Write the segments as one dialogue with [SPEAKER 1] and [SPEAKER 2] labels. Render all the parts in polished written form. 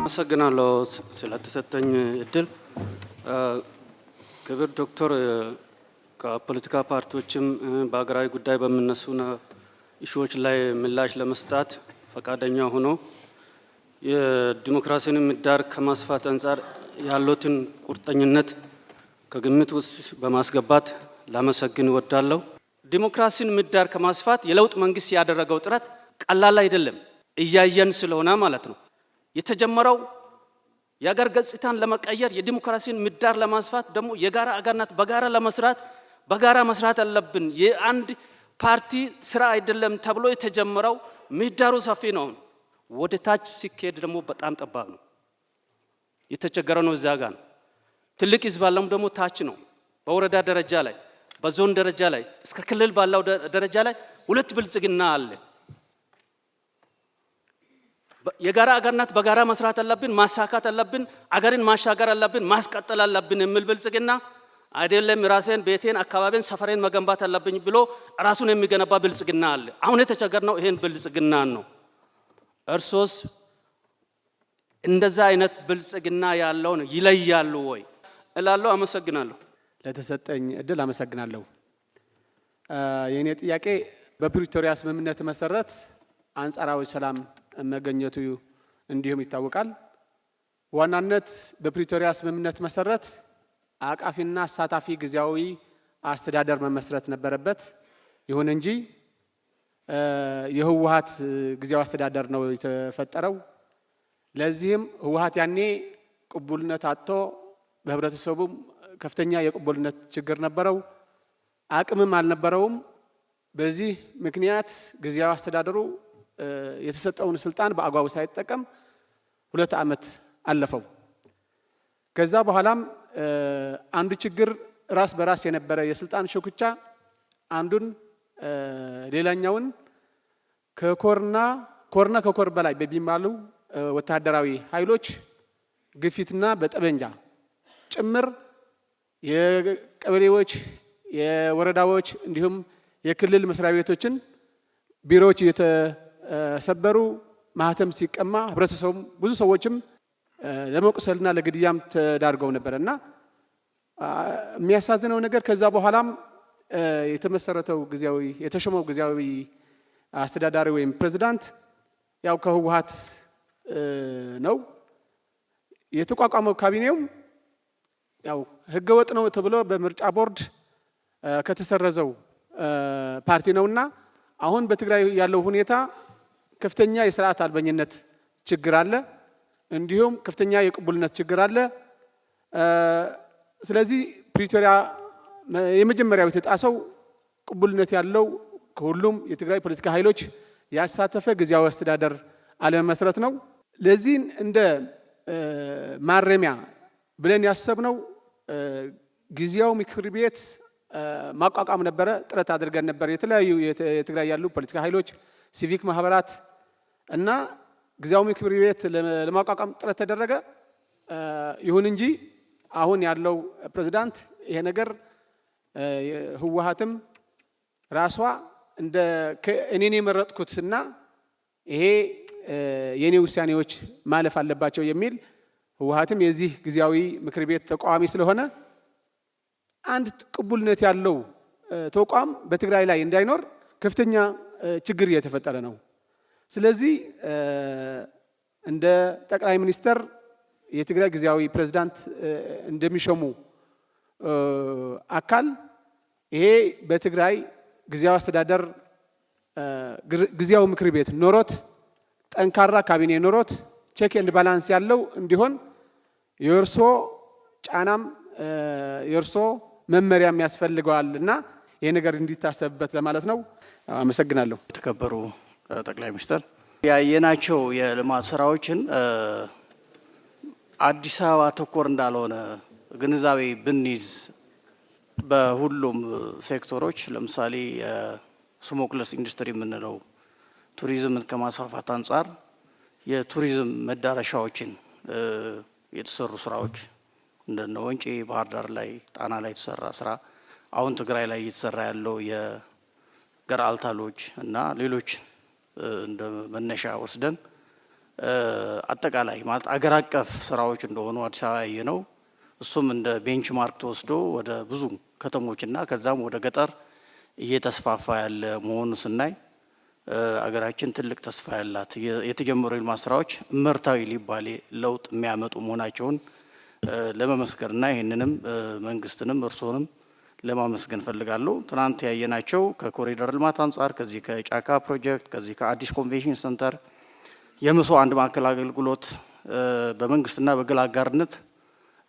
[SPEAKER 1] አመሰግናለሁ ስለተሰጠኝ እድል። ክብር ዶክተር ከፖለቲካ ፓርቲዎችም በሀገራዊ ጉዳይ በሚነሱ ኢሹዎች ላይ ምላሽ ለመስጠት ፈቃደኛ ሆኖ የዲሞክራሲን ምህዳር ከማስፋት አንጻር ያሉትን ቁርጠኝነት ከግምት ውስጥ በማስገባት ላመሰግን እወዳለሁ። ዲሞክራሲን ምህዳር ከማስፋት የለውጥ መንግስት ያደረገው ጥረት ቀላል አይደለም፣ እያየን ስለሆነ ማለት ነው። የተጀመረው የአገር ገጽታን ለመቀየር የዲሞክራሲን ምህዳር ለማስፋት ደግሞ የጋራ አገርነት በጋራ መስራት አለብን። የአንድ ፓርቲ ስራ አይደለም ተብሎ የተጀመረው ምህዳሩ ሰፊ ነው። ወደ ታች ሲካሄድ ደግሞ በጣም ጠባብ ነው። የተቸገረ ነው እዛ ጋር ነው። ትልቅ ህዝብ ባለው ደግሞ ታች ነው። በወረዳ ደረጃ ላይ በዞን ደረጃ ላይ እስከ ክልል ባለው ደረጃ ላይ ሁለት ብልጽግና አለ። የጋራ አገርነት በጋራ መስራት አለብን፣ ማሳካት አለብን፣ አገርን ማሻገር አለብን፣ ማስቀጠል አለብን የሚል ብልጽግና አይደለም። ራሴን፣ ቤቴን፣ አካባቢን፣ ሰፈሬን መገንባት አለብኝ ብሎ ራሱን የሚገነባ ብልጽግና አለ። አሁን የተቸገርነው ይሄን ብልጽግና ነው። እርሶስ እንደዛ አይነት ብልጽግና ያለውን ይለያሉ ወይ እላለሁ። አመሰግናለሁ።
[SPEAKER 2] ለተሰጠኝ እድል አመሰግናለሁ። የኔ ጥያቄ በፕሪቶሪያ ስምምነት መሰረት አንጻራዊ ሰላም መገኘቱ እንዲሁም ይታወቃል። ዋናነት በፕሪቶሪያ ስምምነት መሰረት አቃፊና አሳታፊ ጊዜያዊ አስተዳደር መመስረት ነበረበት። ይሁን እንጂ የህወሓት ጊዜያዊ አስተዳደር ነው የተፈጠረው። ለዚህም ህወሓት ያኔ ቅቡልነት አጥቶ በህብረተሰቡ ከፍተኛ የቅቡልነት ችግር ነበረው፣ አቅምም አልነበረውም። በዚህ ምክንያት ጊዜያዊ አስተዳደሩ የተሰጠውን ስልጣን በአግባቡ ሳይጠቀም 2 ዓመት አለፈው። ከዛ በኋላም አንዱ ችግር ራስ በራስ የነበረ የስልጣን ሽኩቻ አንዱን ሌላኛውን ከኮርና ከኮር በላይ በሚባሉ ወታደራዊ ኃይሎች ግፊትና በጠበንጃ ጭምር የቀበሌዎች፣ የወረዳዎች እንዲሁም የክልል መስሪያ ቤቶችን ቢሮዎች የተሰበሩ ማህተም ሲቀማ ህብረተሰቡም ብዙ ሰዎችም ለመቁሰልና ለግድያም ተዳርገው ነበርና የሚያሳዝነው ነገር ከዛ በኋላም የተመሰረተው የተሾመው ጊዜያዊ አስተዳዳሪ ወይም ፕሬዝዳንት ያው ከህወሓት ነው የተቋቋመው። ካቢኔው ያው ህገወጥ ነው ተብሎ በምርጫ ቦርድ ከተሰረዘው ፓርቲ ነውና አሁን በትግራይ ያለው ሁኔታ ከፍተኛ የስርዓት አልበኝነት ችግር አለ፣ እንዲሁም ከፍተኛ የቅቡልነት ችግር አለ። ስለዚህ ፕሪቶሪያ የመጀመሪያው የተጣሰው ቅቡልነት ያለው ከሁሉም የትግራይ ፖለቲካ ኃይሎች ያሳተፈ ጊዜያዊ አስተዳደር አለመመስረት ነው። ለዚህ እንደ ማረሚያ ብለን ያሰብነው ጊዜያዊ ምክር ቤት ማቋቋም ነበረ። ጥረት አድርገን ነበር። የተለያዩ የትግራይ ያሉ ፖለቲካ ኃይሎች፣ ሲቪክ ማህበራት እና ጊዜያዊ ምክር ቤት ለማቋቋም ጥረት ተደረገ። ይሁን እንጂ አሁን ያለው ፕሬዝዳንት ይሄ ነገር ህወሓትም ራሷ እንደ እኔን የመረጥኩትና ይሄ የኔ ውሳኔዎች ማለፍ አለባቸው የሚል ህወሓትም የዚህ ጊዜያዊ ምክር ቤት ተቃዋሚ ስለሆነ አንድ ቅቡልነት ያለው ተቋም በትግራይ ላይ እንዳይኖር ከፍተኛ ችግር እየተፈጠረ ነው። ስለዚህ እንደ ጠቅላይ ሚኒስተር የትግራይ ጊዜያዊ ፕሬዝዳንት እንደሚሾሙ አካል ይሄ በትግራይ ጊዜያዊ አስተዳደር ጊዜያዊ ምክር ቤት ኖሮት ጠንካራ ካቢኔ ኖሮት ቼክ ኤንድ ባላንስ ያለው እንዲሆን የእርሶ ጫናም የእርሶ መመሪያም ያስፈልገዋልና ይሄ ነገር እንዲታሰብበት ለማለት ነው። አመሰግናለሁ።
[SPEAKER 3] የተከበሩ ጠቅላይ ሚኒስትር፣ ያየናቸው የልማት ስራዎችን አዲስ አበባ ተኮር እንዳልሆነ ግንዛቤ ብንይዝ በሁሉም ሴክተሮች ለምሳሌ የስሞክለስ ኢንዱስትሪ የምንለው ቱሪዝምን ከማስፋፋት አንጻር የቱሪዝም መዳረሻዎችን የተሰሩ ስራዎች እንደነ ወንጪ፣ ባህር ዳር ላይ፣ ጣና ላይ የተሰራ ስራ፣ አሁን ትግራይ ላይ እየተሰራ ያለው የገርአልታ ሎጅ እና ሌሎች እንደ መነሻ ወስደን አጠቃላይ ማለት አገር አቀፍ ስራዎች እንደሆኑ አዲስ አበባ ያየነው እሱም እንደ ቤንችማርክ ተወስዶ ወደ ብዙ ከተሞችና ከዛም ወደ ገጠር እየተስፋፋ ያለ መሆኑን ስናይ አገራችን ትልቅ ተስፋ ያላት የተጀመሩ የልማት ስራዎች እመርታዊ ሊባል ለውጥ የሚያመጡ መሆናቸውን ለመመስከርና ይህንንም መንግስትንም እርስዎንም ለማመስገን ፈልጋለሁ። ትናንት ያየናቸው ከኮሪደር ልማት አንጻር ከዚህ ከጫካ ፕሮጀክት ከዚህ ከአዲስ ኮንቬንሽን ሴንተር የመሶ አንድ ማዕከል አገልግሎት በመንግስትና በግል አጋርነት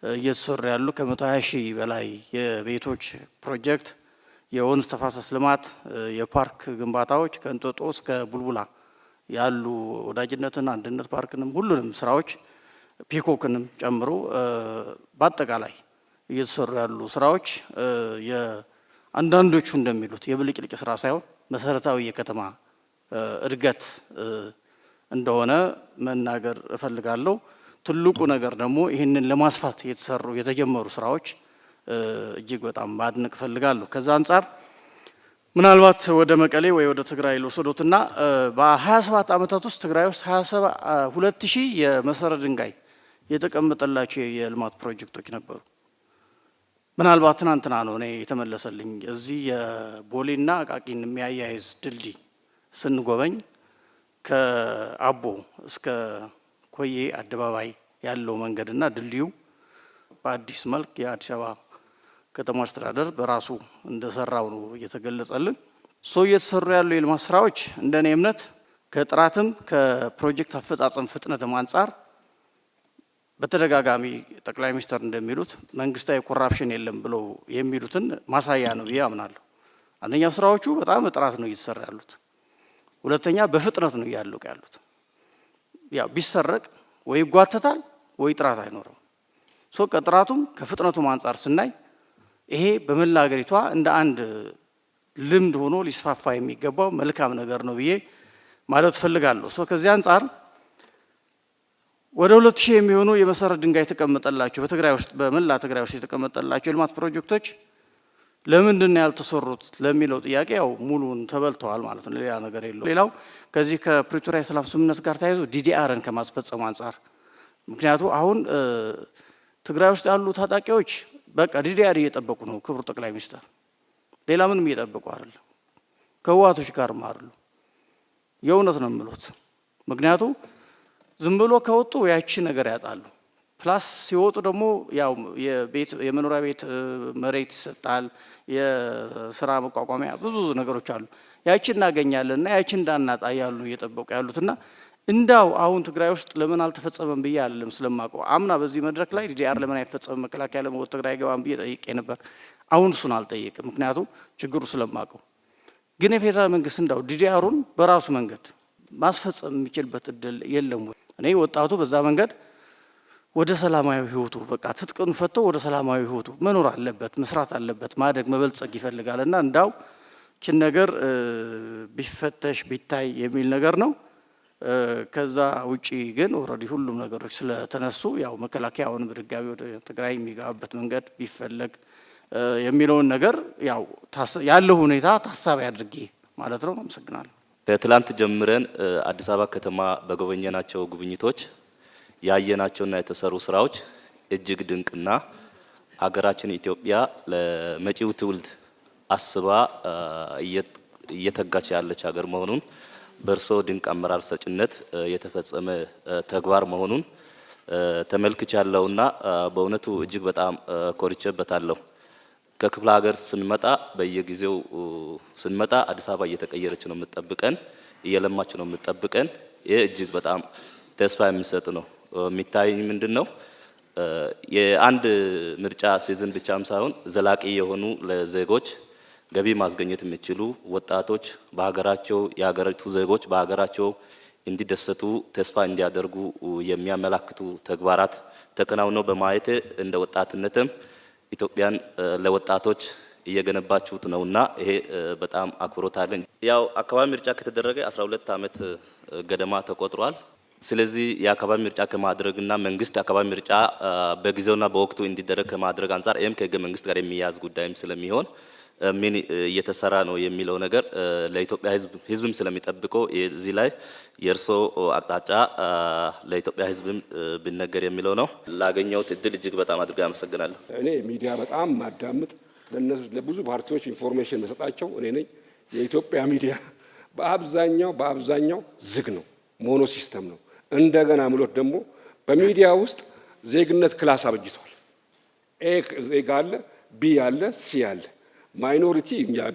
[SPEAKER 3] እየተሰሩ ያሉ ከ120 ሺህ በላይ የቤቶች ፕሮጀክት የወንዝ ተፋሰስ ልማት የፓርክ ግንባታዎች ከእንጦጦ እስከ ቡልቡላ ያሉ ወዳጅነትን አንድነት ፓርክንም ሁሉንም ስራዎች ፒኮክንም ጨምሮ በአጠቃላይ እየተሰሩ ያሉ ስራዎች የአንዳንዶቹ እንደሚሉት የብልጭልጭ ስራ ሳይሆን መሰረታዊ የከተማ እድገት እንደሆነ መናገር እፈልጋለሁ። ትልቁ ነገር ደግሞ ይህንን ለማስፋት የተጀመሩ ስራዎች እጅግ በጣም ማድነቅ እፈልጋለሁ። ከዛ አንጻር ምናልባት ወደ መቀሌ ወይ ወደ ትግራይ ልወስዶትና በ27 ዓመታት ውስጥ ትግራይ ውስጥ 22000 የመሰረት ድንጋይ የተቀመጠላቸው የልማት ፕሮጀክቶች ነበሩ። ምናልባት ትናንትና ነው እኔ የተመለሰልኝ እዚህ የቦሌና አቃቂን የሚያያይዝ ድልድይ ስንጎበኝ ከአቦ እስከ ኮዬ አደባባይ ያለው መንገድና ድልድዩ በአዲስ መልክ የአዲስ አበባ ከተማ አስተዳደር በራሱ እንደሰራው ነው እየተገለጸልን። እየተሰሩ ያሉ የልማት ስራዎች እንደኔ እምነት ከጥራትም ከፕሮጀክት አፈጻጸም ፍጥነትም አንጻር በተደጋጋሚ ጠቅላይ ሚኒስትር እንደሚሉት መንግስታዊ ኮራፕሽን የለም ብለው የሚሉትን ማሳያ ነው ብዬ አምናለሁ። አንደኛው ስራዎቹ በጣም በጥራት ነው እየተሰራ ያሉት፣ ሁለተኛ በፍጥነት ነው እያለቁ ያሉት። ያው ቢሰረቅ ወይ ይጓተታል ወይ ጥራት አይኖረው። ከጥራቱም ከፍጥነቱም አንጻር ስናይ ይሄ በመላ ሀገሪቷ እንደ አንድ ልምድ ሆኖ ሊስፋፋ የሚገባው መልካም ነገር ነው ብዬ ማለት ፈልጋለሁ። ከዚህ አንጻር ወደ 2000 የሚሆኑ የመሰረት ድንጋይ የተቀመጠላቸው በትግራይ ውስጥ በመላ ትግራይ ውስጥ የተቀመጠላቸው የልማት ፕሮጀክቶች ለምንድን ነው ያልተሰሩት ለሚለው ጥያቄ ያው ሙሉን ተበልተዋል ማለት ነው። ሌላ ነገር የለው። ሌላው ከዚህ ከፕሪቶሪያ የሰላም ስምምነት ጋር ተያይዞ ዲዲአርን ከማስፈጸም አንጻር ምክንያቱ አሁን ትግራይ ውስጥ ያሉ ታጣቂዎች በቃ ዲዲአር እየጠበቁ ነው። ክቡር ጠቅላይ ሚኒስትር ሌላ ምንም እየጠበቁ አይደለም። ከህወሓቶች ጋርም አይደሉ። የእውነት ነው የምሉት። ምክንያቱ ዝም ብሎ ከወጡ ያቺ ነገር ያጣሉ። ፕላስ ሲወጡ ደግሞ ያው የመኖሪያ ቤት መሬት ይሰጣል፣ የስራ መቋቋሚያ ብዙ ነገሮች አሉ። ያቺ እናገኛለን እና ያቺ እንዳናጣ ያሉ እየጠበቁ ያሉትና እንዳው አሁን ትግራይ ውስጥ ለምን አልተፈጸመም ብዬ አይደለም ስለማውቀው። አምና በዚህ መድረክ ላይ ዲዲአር ለምን አይፈጸምም መከላከያ ለምን ወደ ትግራይ ገባም ብዬ ጠይቄ ነበር። አሁን እሱን አልጠየቅም፣ ምክንያቱም ችግሩ ስለማውቀው። ግን የፌዴራል መንግስት እንዳው ዲዲአሩን በራሱ መንገድ ማስፈጸም የሚችልበት እድል የለም ወይ? እኔ ወጣቱ በዛ መንገድ ወደ ሰላማዊ ህይወቱ በቃ ትጥቅን ፈቶ ወደ ሰላማዊ ህይወቱ መኖር አለበት፣ መስራት አለበት፣ ማደግ መበልጸግ ይፈልጋልና እንዳው ችን ነገር ቢፈተሽ ቢታይ የሚል ነገር ነው። ከዛ ውጪ ግን ኦልሬዲ ሁሉም ነገሮች ስለተነሱ ያው መከላከያውን በድጋሚ ወደ ትግራይ የሚገባበት መንገድ ቢፈለግ የሚለውን ነገር ያው ያለው ሁኔታ ታሳቢ አድርጌ ማለት ነው። አመሰግናለሁ።
[SPEAKER 4] ከትላንት ጀምረን አዲስ አበባ ከተማ በጎበኘናቸው ጉብኝቶች ያየናቸውና የተሰሩ ስራዎች እጅግ ድንቅና አገራችን ኢትዮጵያ ለመጪው ትውልድ አስባ እየተጋች ያለች ሀገር መሆኑን በእርሶ ድንቅ አመራር ሰጭነት የተፈጸመ ተግባር መሆኑን ተመልክቻለሁና በእውነቱ እጅግ በጣም ኮርቼበታለሁ። ከክፍለ ሀገር ስንመጣ በየጊዜው ስንመጣ አዲስ አበባ እየተቀየረች ነው የምትጠብቀን፣ እየለማች ነው የምትጠብቀን። ይህ እጅግ በጣም ተስፋ የሚሰጥ ነው። የሚታይ ምንድነው የአንድ ምርጫ ሲዝን ብቻም ሳይሆን ዘላቂ የሆኑ ለዜጎች ገቢ ማስገኘት የሚችሉ ወጣቶች በሀገራቸው የሀገሪቱ ዜጎች በሀገራቸው እንዲደሰቱ ተስፋ እንዲያደርጉ የሚያመላክቱ ተግባራት ተከናውነው በማየት እንደ ወጣትነትም ኢትዮጵያን ለወጣቶች እየገነባችሁት ነውና ይሄ በጣም አክብሮት አለኝ። ያው አካባቢ ምርጫ ከተደረገ 12 ዓመት ገደማ ተቆጥሯል። ስለዚህ የአካባቢ ምርጫ ከማድረግና መንግስት አካባቢ ምርጫ በጊዜውና በወቅቱ እንዲደረግ ከማድረግ አንጻር ይህም ከህገ መንግስት ጋር የሚያያዝ ጉዳይም ስለሚሆን ምን እየተሰራ ነው የሚለው ነገር ለኢትዮጵያ ህዝብም ስለሚጠብቀው እዚህ ላይ የርሶ አቅጣጫ ለኢትዮጵያ ህዝብም ቢነገር የሚለው ነው። ላገኘሁት እድል እጅግ በጣም አድርጌ አመሰግናለሁ።
[SPEAKER 5] እኔ ሚዲያ በጣም ማዳምጥ ለብዙ ፓርቲዎች ኢንፎርሜሽን መሰጣቸው እኔ ነኝ። የኢትዮጵያ ሚዲያ በአብዛኛው ዝግ ነው፣ ሞኖ ሲስተም ነው። እንደገና ምሎት ደግሞ በሚዲያ ውስጥ ዜግነት ክላስ አበጅቷል። ኤ ዜጋ አለ፣ ቢ አለ፣ ሲ አለ። ማይኖሪቲ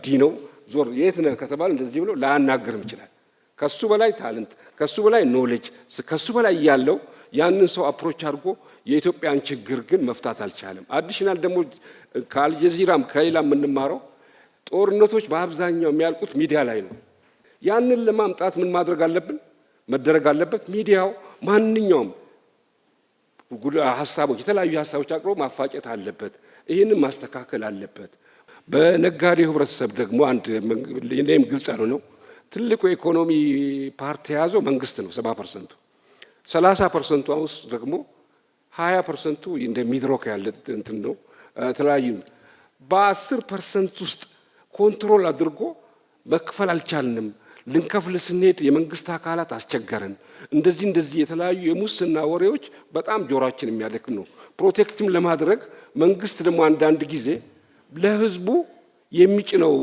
[SPEAKER 5] ዲ ነው። ዞር የት ነህ ከተባለ እንደዚህ ብሎ ላያናግርም ይችላል። ከሱ በላይ ታለንት፣ ከሱ በላይ ኖሌጅ፣ ከሱ በላይ ያለው ያንን ሰው አፕሮች አድርጎ የኢትዮጵያን ችግር ግን መፍታት አልቻለም። አዲሽናል ደግሞ ከአልጀዚራም ከሌላ የምንማረው ጦርነቶች በአብዛኛው የሚያልቁት ሚዲያ ላይ ነው። ያንን ለማምጣት ምን ማድረግ አለብን? መደረግ አለበት። ሚዲያው ማንኛውም ሀሳቦች የተለያዩ ሀሳቦች አቅርቦ ማፋጨት አለበት። ይህንን ማስተካከል አለበት። በነጋዴው ህብረተሰብ ደግሞ አንድ እኔም ግልጽ ነው። ትልቁ የኢኮኖሚ ፓርቲ የያዘው መንግስት ነው 70%። 30% ውስጥ ደግሞ 20% እንደ ሚድሮክ ያለ እንትን ነው ተለያዩ። በ10% ውስጥ ኮንትሮል አድርጎ መክፈል አልቻልንም። ልንከፍል ስንሄድ የመንግስት አካላት አስቸገረን። እንደዚህ የተለያዩ የሙስና ወሬዎች በጣም ጆሮአችን የሚያደክም ነው። ፕሮቴክትም ለማድረግ መንግስት ደግሞ አንዳንድ ጊዜ ለህዝቡ የሚጭነው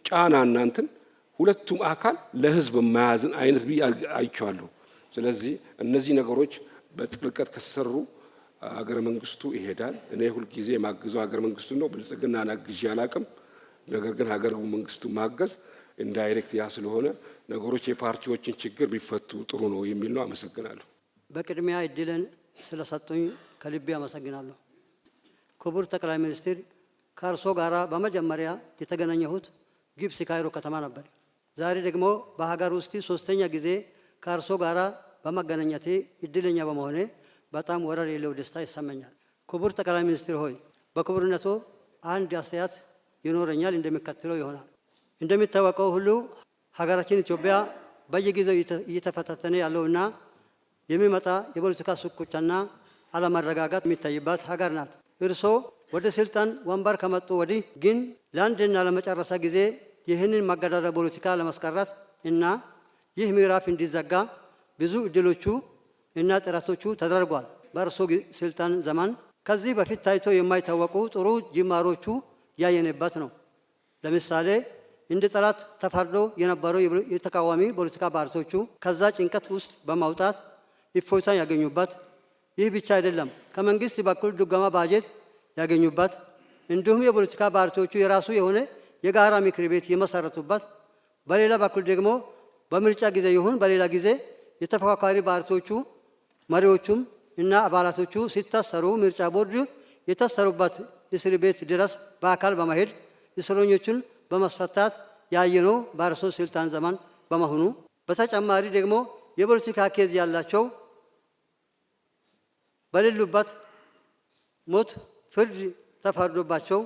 [SPEAKER 5] ጫና እናንተን ሁለቱም አካል ለህዝብ የማያዝን አይነት አይቻለሁ። ስለዚህ እነዚህ ነገሮች በጥልቀት ከሰሩ ሀገረ መንግስቱ ይሄዳል። እኔ ሁል ጊዜ ማግዘው ሀገረ መንግስቱ ነው። ብልጽግናን አግዤ አላቅም። ነገር ግን ሀገረ መንግስቱ ማገዝ ኢንዳይሬክት ያ ስለሆነ ነገሮች የፓርቲዎችን ችግር ቢፈቱ ጥሩ ነው የሚል ነው። አመሰግናለሁ።
[SPEAKER 6] በቅድሚያ እድልን ስለሰጡኝ ከልቤ አመሰግናለሁ። ክቡር ጠቅላይ ሚኒስትር ከእርሶ ጋራ በመጀመሪያ የተገናኘሁት ግብጽ ካይሮ ከተማ ነበር። ዛሬ ደግሞ በሀገር ውስጥ ሶስተኛ ጊዜ ከእርሶ ጋራ በመገናኘቴ እድለኛ በመሆኔ በጣም ወረር የሌለው ደስታ ይሰማኛል። ክቡር ጠቅላይ ሚኒስትር ሆይ በክቡርነቶ አንድ አስተያየት ይኖረኛል፣ እንደሚከተለው ይሆናል። እንደሚታወቀው ሁሉ ሀገራችን ኢትዮጵያ በየጊዜው እየተፈታተነ ያለውና የሚመጣ የፖለቲካ ሽኩቻና አለመረጋጋት የሚታይባት ሀገር ናት። እርሶ ወደ ስልጣን ወንበር ከመጡ ወዲህ ግን ለአንድና ለመጨረሻ ጊዜ ይህንን ማገዳደር ፖለቲካ ለማስቀረት እና ይህ ምዕራፍ እንዲዘጋ ብዙ እድሎቹ እና ጥረቶቹ ተደርጓል። በእርሶ ስልጣን ዘመን ከዚህ በፊት ታይቶ የማይታወቁ ጥሩ ጅማሮቹ ያየንበት ነው። ለምሳሌ እንደ ጠላት ተፈርዶ የነበረው የተቃዋሚ ፖለቲካ ፓርቲዎቹ ከዛ ጭንቀት ውስጥ በማውጣት እፎይታን ያገኙበት፣ ይህ ብቻ አይደለም፣ ከመንግስት በኩል ድጎማ ባጀት ያገኙበት፣ እንዲሁም የፖለቲካ ፓርቲዎቹ የራሱ የሆነ የጋራ ምክር ቤት የመሰረቱበት፣ በሌላ በኩል ደግሞ በምርጫ ጊዜ ይሁን በሌላ ጊዜ የተፎካካሪ ፓርቲዎቹ መሪዎቹም እና አባላቶቹ ሲታሰሩ ምርጫ ቦርድ የታሰሩበት እስር ቤት ድረስ በአካል በመሄድ እስረኞቹን በማስፈታት ያየነው በእርሶ ስልጣን ዘመን በመሆኑ፣ በተጨማሪ ደግሞ የፖለቲካ ኬዝ ያላቸው በሌሉበት ሞት ፍርድ ተፈርዶባቸው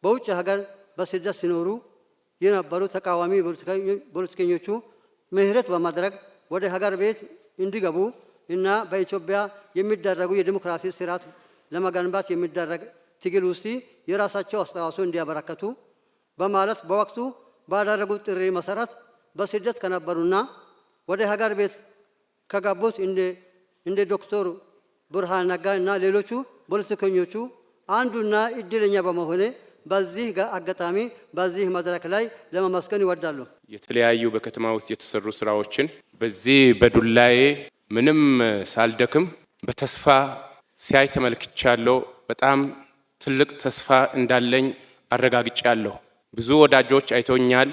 [SPEAKER 6] በውጭ ሀገር በስደት ሲኖሩ የነበሩ ተቃዋሚ ፖለቲከኞቹ ምህረት በማድረግ ወደ ሀገር ቤት እንዲገቡ እና በኢትዮጵያ የሚደረጉ የዲሞክራሲ ስርዓት ለመገንባት የሚደረግ ትግል ውስጥ የራሳቸው አስተዋጽኦ እንዲያበረከቱ በማለት በወቅቱ ባደረጉት ጥሪ መሰረት በስደት ከነበሩና ወደ ሀገር ቤት ከገቡት እንደ ዶክተር ብርሃኑ ነጋ እና ሌሎቹ ፖለቲከኞቹ አንዱና እድለኛ በመሆኔ በዚህ አጋጣሚ በዚህ መድረክ ላይ ለመመስገን ይወዳሉ።
[SPEAKER 7] የተለያዩ በከተማ ውስጥ የተሰሩ ስራዎችን በዚህ በዱላዬ ምንም ሳልደክም በተስፋ ሲያይ ተመልክቻለሁ። በጣም ትልቅ ተስፋ እንዳለኝ አረጋግጫለሁ። ብዙ ወዳጆች አይቶኛል።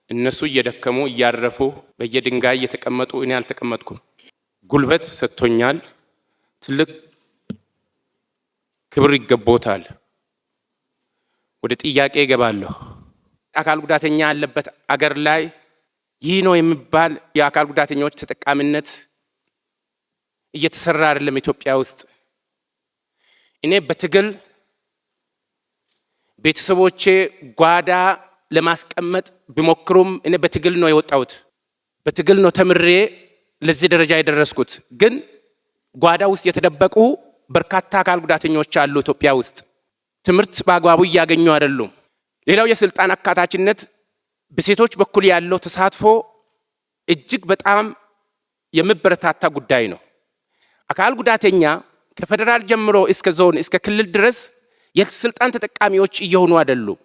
[SPEAKER 7] እነሱ እየደከሙ እያረፉ በየድንጋይ እየተቀመጡ እኔ አልተቀመጥኩም። ጉልበት ሰጥቶኛል። ትልቅ ክብር ይገባዎታል። ወደ ጥያቄ እገባለሁ። አካል ጉዳተኛ ያለበት አገር ላይ ይህ ነው የሚባል የአካል ጉዳተኞች ተጠቃሚነት እየተሰራ አይደለም ኢትዮጵያ ውስጥ። እኔ በትግል ቤተሰቦቼ ጓዳ ለማስቀመጥ ቢሞክሩም እኔ በትግል ነው የወጣሁት። በትግል ነው ተምሬ ለዚህ ደረጃ የደረስኩት። ግን ጓዳ ውስጥ የተደበቁ በርካታ አካል ጉዳተኞች አሉ ኢትዮጵያ ውስጥ። ትምህርት በአግባቡ እያገኙ አይደሉም። ሌላው የስልጣን አካታችነት በሴቶች በኩል ያለው ተሳትፎ እጅግ በጣም የሚበረታታ ጉዳይ ነው። አካል ጉዳተኛ ከፌደራል ጀምሮ እስከ ዞን እስከ ክልል ድረስ የስልጣን ተጠቃሚዎች እየሆኑ አይደሉም።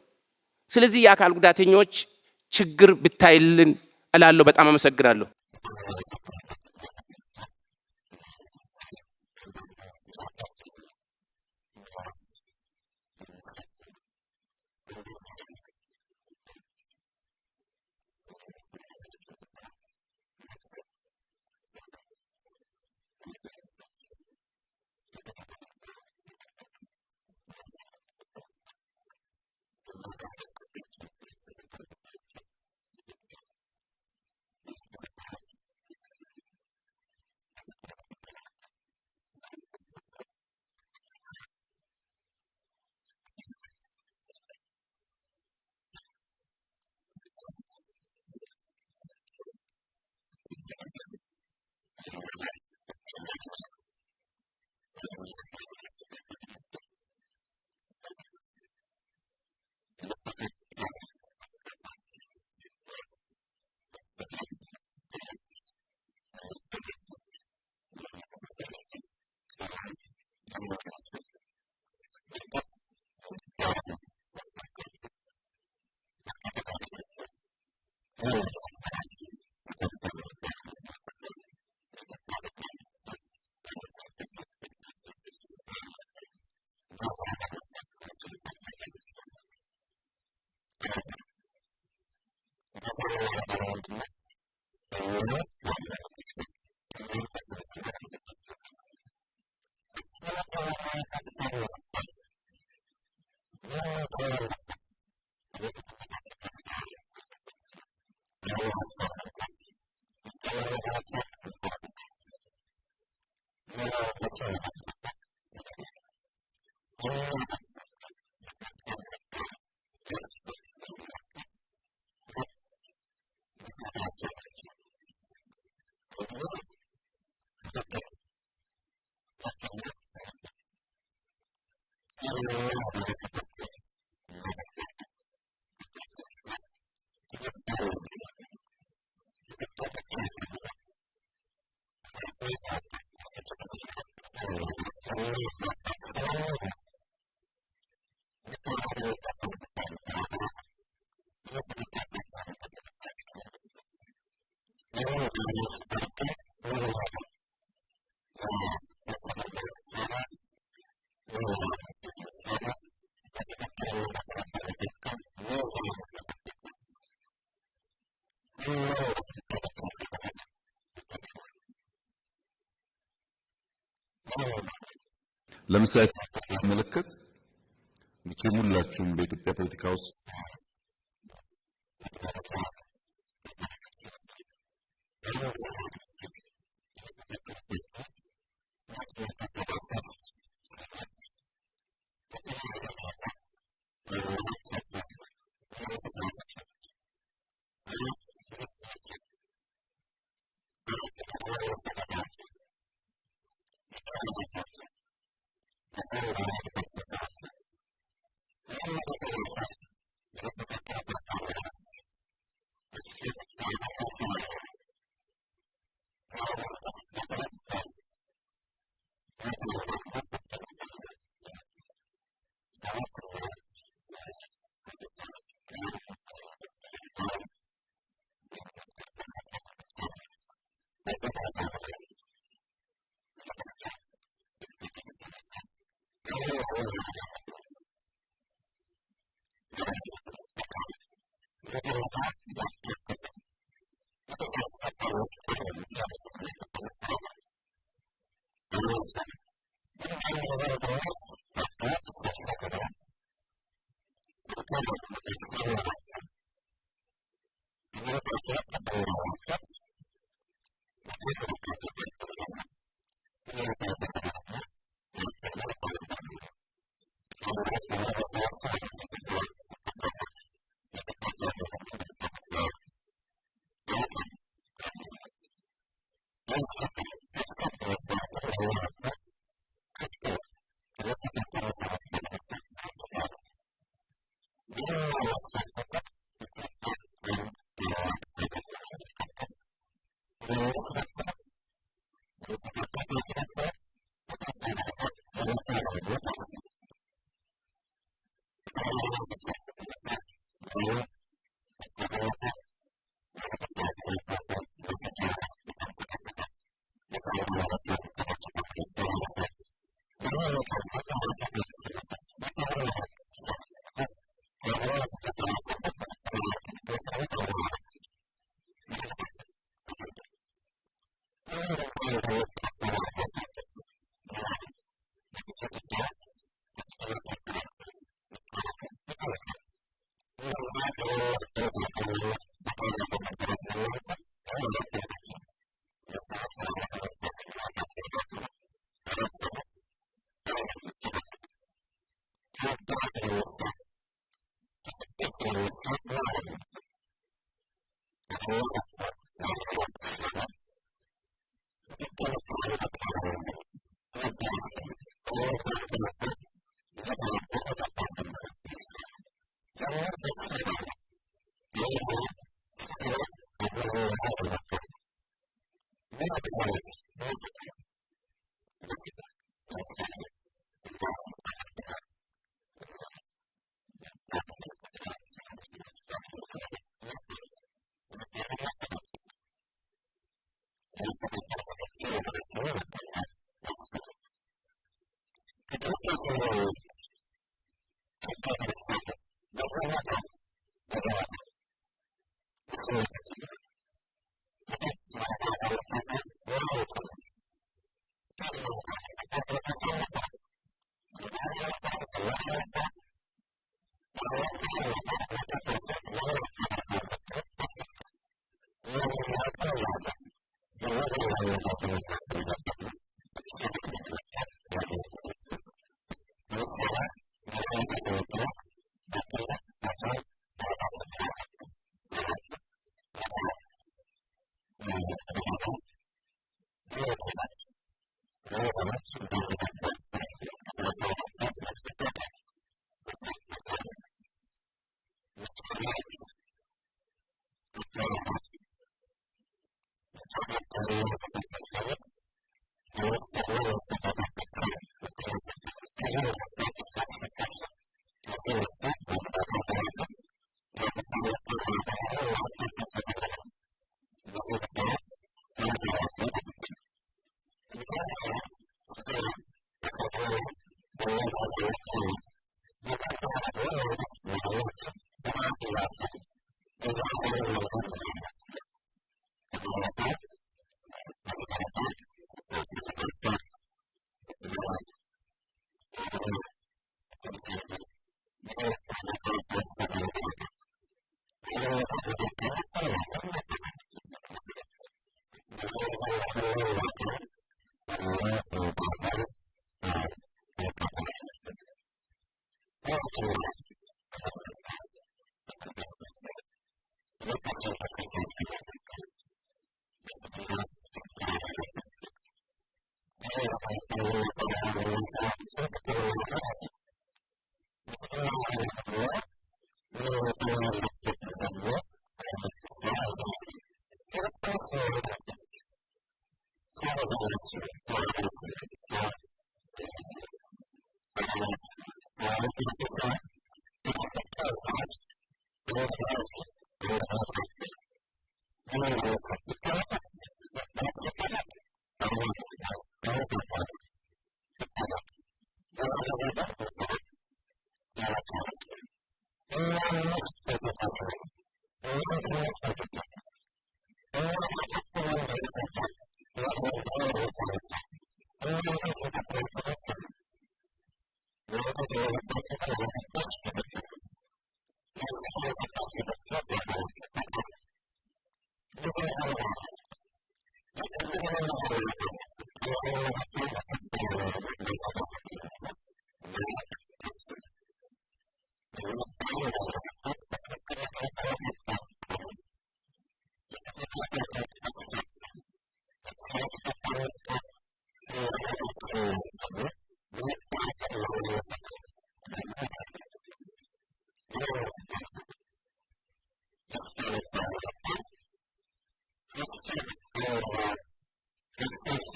[SPEAKER 7] ስለዚህ የአካል ጉዳተኞች ችግር ብታይልን እላለሁ። በጣም አመሰግናለሁ።
[SPEAKER 8] ለምሳሌ መለከት ሁላችሁም በኢትዮጵያ ፖለቲካ ውስጥ
[SPEAKER 9] Thank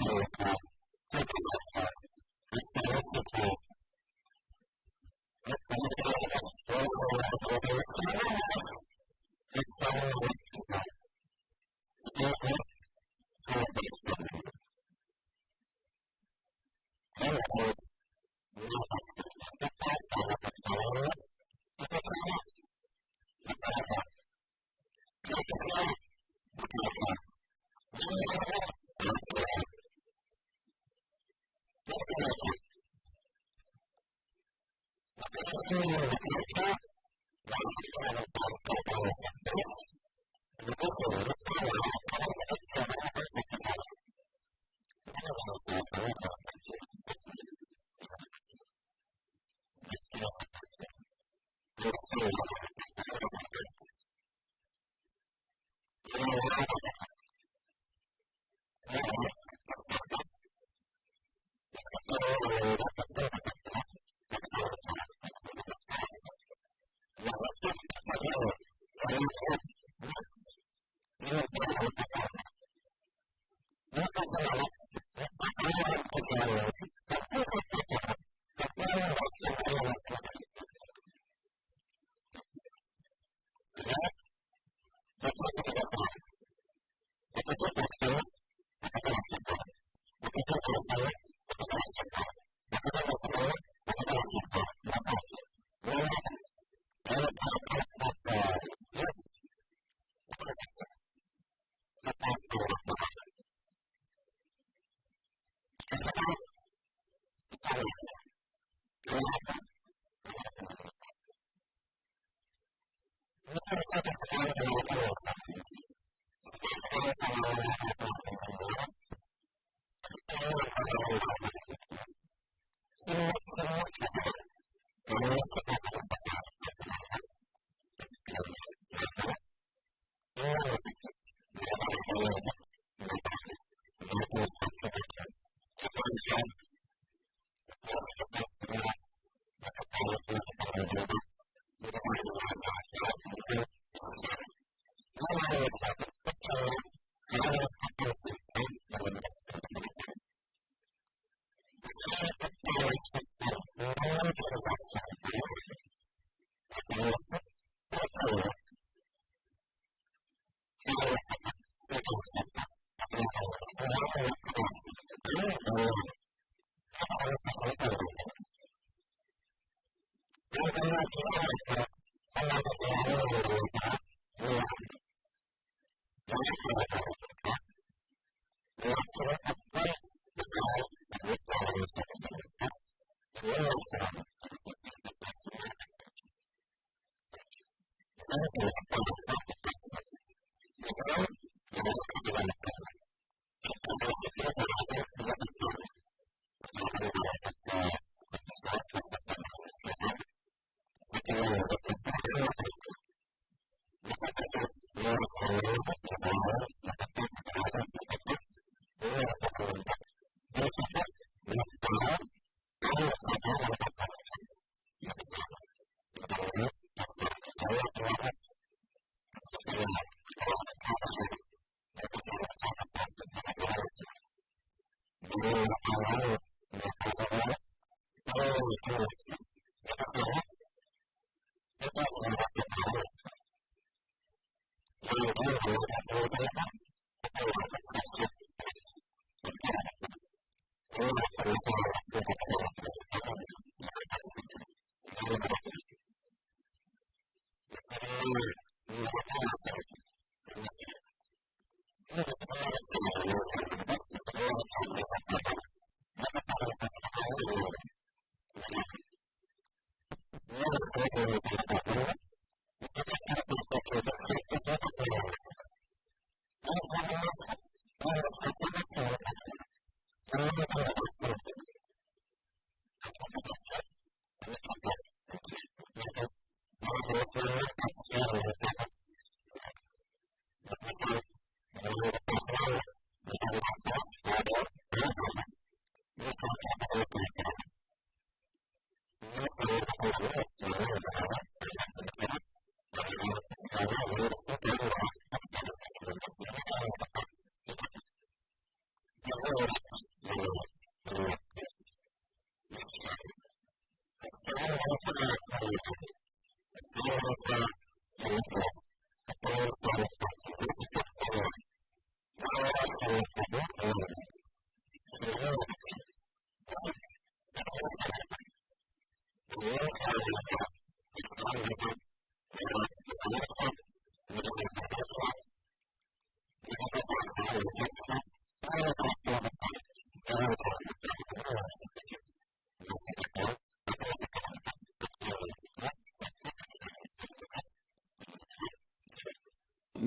[SPEAKER 9] you.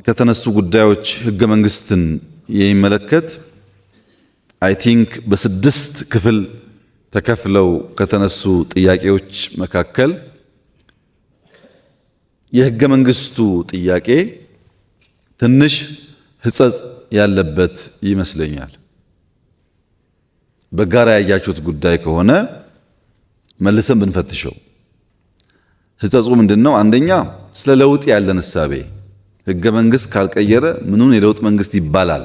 [SPEAKER 8] ከተነሱ ጉዳዮች ህገ መንግስትን የሚመለከት አይ ቲንክ በስድስት ክፍል ተከፍለው ከተነሱ ጥያቄዎች መካከል የህገ መንግስቱ ጥያቄ ትንሽ ህጸጽ ያለበት ይመስለኛል። በጋራ ያያችሁት ጉዳይ ከሆነ መልሰን ብንፈትሸው ህጸጹ ምንድነው? አንደኛ ስለ ለውጥ ያለን እሳቤ ህገ መንግስት ካልቀየረ ምኑን የለውጥ መንግስት ይባላል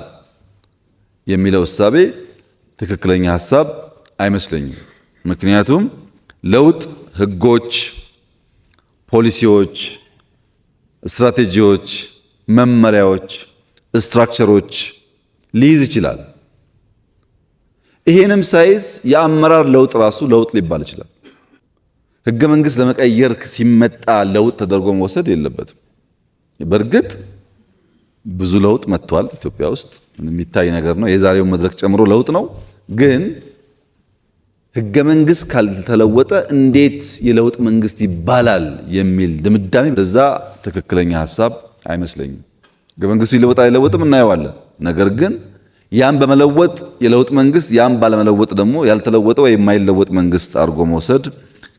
[SPEAKER 8] የሚለው እሳቤ ትክክለኛ ሐሳብ አይመስለኝም። ምክንያቱም ለውጥ ህጎች፣ ፖሊሲዎች፣ ስትራቴጂዎች፣ መመሪያዎች፣ ስትራክቸሮች ሊይዝ ይችላል። ይሄንም ሳይዝ የአመራር ለውጥ ራሱ ለውጥ ሊባል ይችላል። ህገ መንግስት ለመቀየር ሲመጣ ለውጥ ተደርጎ መወሰድ የለበትም። በእርግጥ ብዙ ለውጥ መጥቷል ኢትዮጵያ ውስጥ የሚታይ ነገር ነው። የዛሬው መድረክ ጨምሮ ለውጥ ነው። ግን ህገ መንግስት ካልተለወጠ እንዴት የለውጥ መንግስት ይባላል የሚል ድምዳሜ በዛ ትክክለኛ ሐሳብ አይመስለኝም። ህገ መንግስቱ ይለወጣ አይለወጥም እናየዋለን። ነገር ግን ያን በመለወጥ የለውጥ መንግስት፣ ያን ባለመለወጥ ደግሞ ያልተለወጠ ወይ የማይለወጥ መንግስት አድርጎ መውሰድ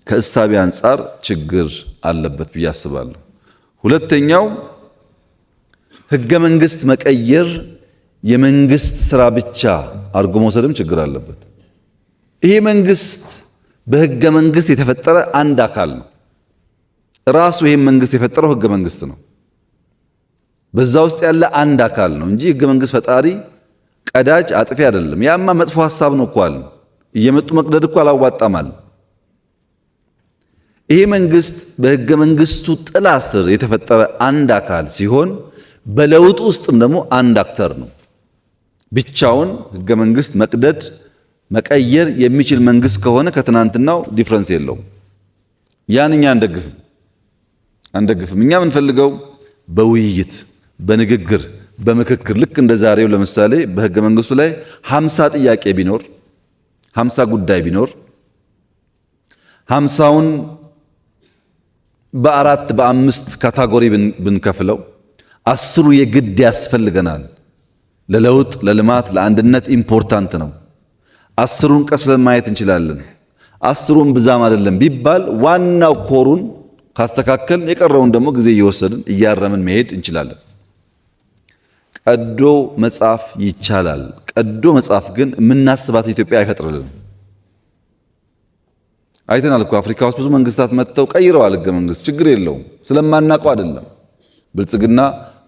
[SPEAKER 8] ከእሳቤ አንጻር ችግር አለበት ብዬ አስባለሁ። ሁለተኛው ህገ መንግስት መቀየር የመንግስት ስራ ብቻ አድርጎ መውሰድም ችግር አለበት። ይሄ መንግስት በህገ መንግስት የተፈጠረ አንድ አካል ነው። ራሱ ይሄን መንግስት የፈጠረው ህገ መንግስት ነው። በዛ ውስጥ ያለ አንድ አካል ነው እንጂ ህገ መንግስት ፈጣሪ፣ ቀዳጅ፣ አጥፊ አይደለም። ያማ መጥፎ ሐሳብ ነው እኮ አለ። እየመጡ መቅደድ እኮ አላዋጣማል። ይሄ መንግስት በህገ መንግስቱ ጥላ ስር የተፈጠረ አንድ አካል ሲሆን በለውጥ ውስጥም ደግሞ አንድ አክተር ነው። ብቻውን ህገ መንግስት መቅደድ መቀየር የሚችል መንግስት ከሆነ ከትናንትናው ዲፍረንስ የለውም። ያን እኛ አንደግፍም። እኛ የምንፈልገው በውይይት በንግግር በምክክር ልክ እንደ ዛሬው ለምሳሌ በህገ መንግስቱ ላይ 50 ጥያቄ ቢኖር 50 ጉዳይ ቢኖር 50ውን በአራት በአምስት ካታጎሪ ብንከፍለው 10ሩ የግድ ያስፈልገናል። ለለውጥ ለልማት ለአንድነት ኢምፖርታንት ነው። 10ሩን ቀስለን ማየት እንችላለን። 10ሩን ብዛም አይደለም ቢባል ዋናው ኮሩን ካስተካከል የቀረውን ደግሞ ጊዜ እየወሰድን እያረምን መሄድ እንችላለን። ቀዶ መጻፍ ይቻላል። ቀዶ መጻፍ ግን የምናስባት ኢትዮጵያ አይፈጥርልንም። አይተናል እኮ አፍሪካ ውስጥ ብዙ መንግስታት መጥተው ቀይረዋል ህገ መንግስት። ችግር የለውም ስለማናውቀው አይደለም። ብልጽግና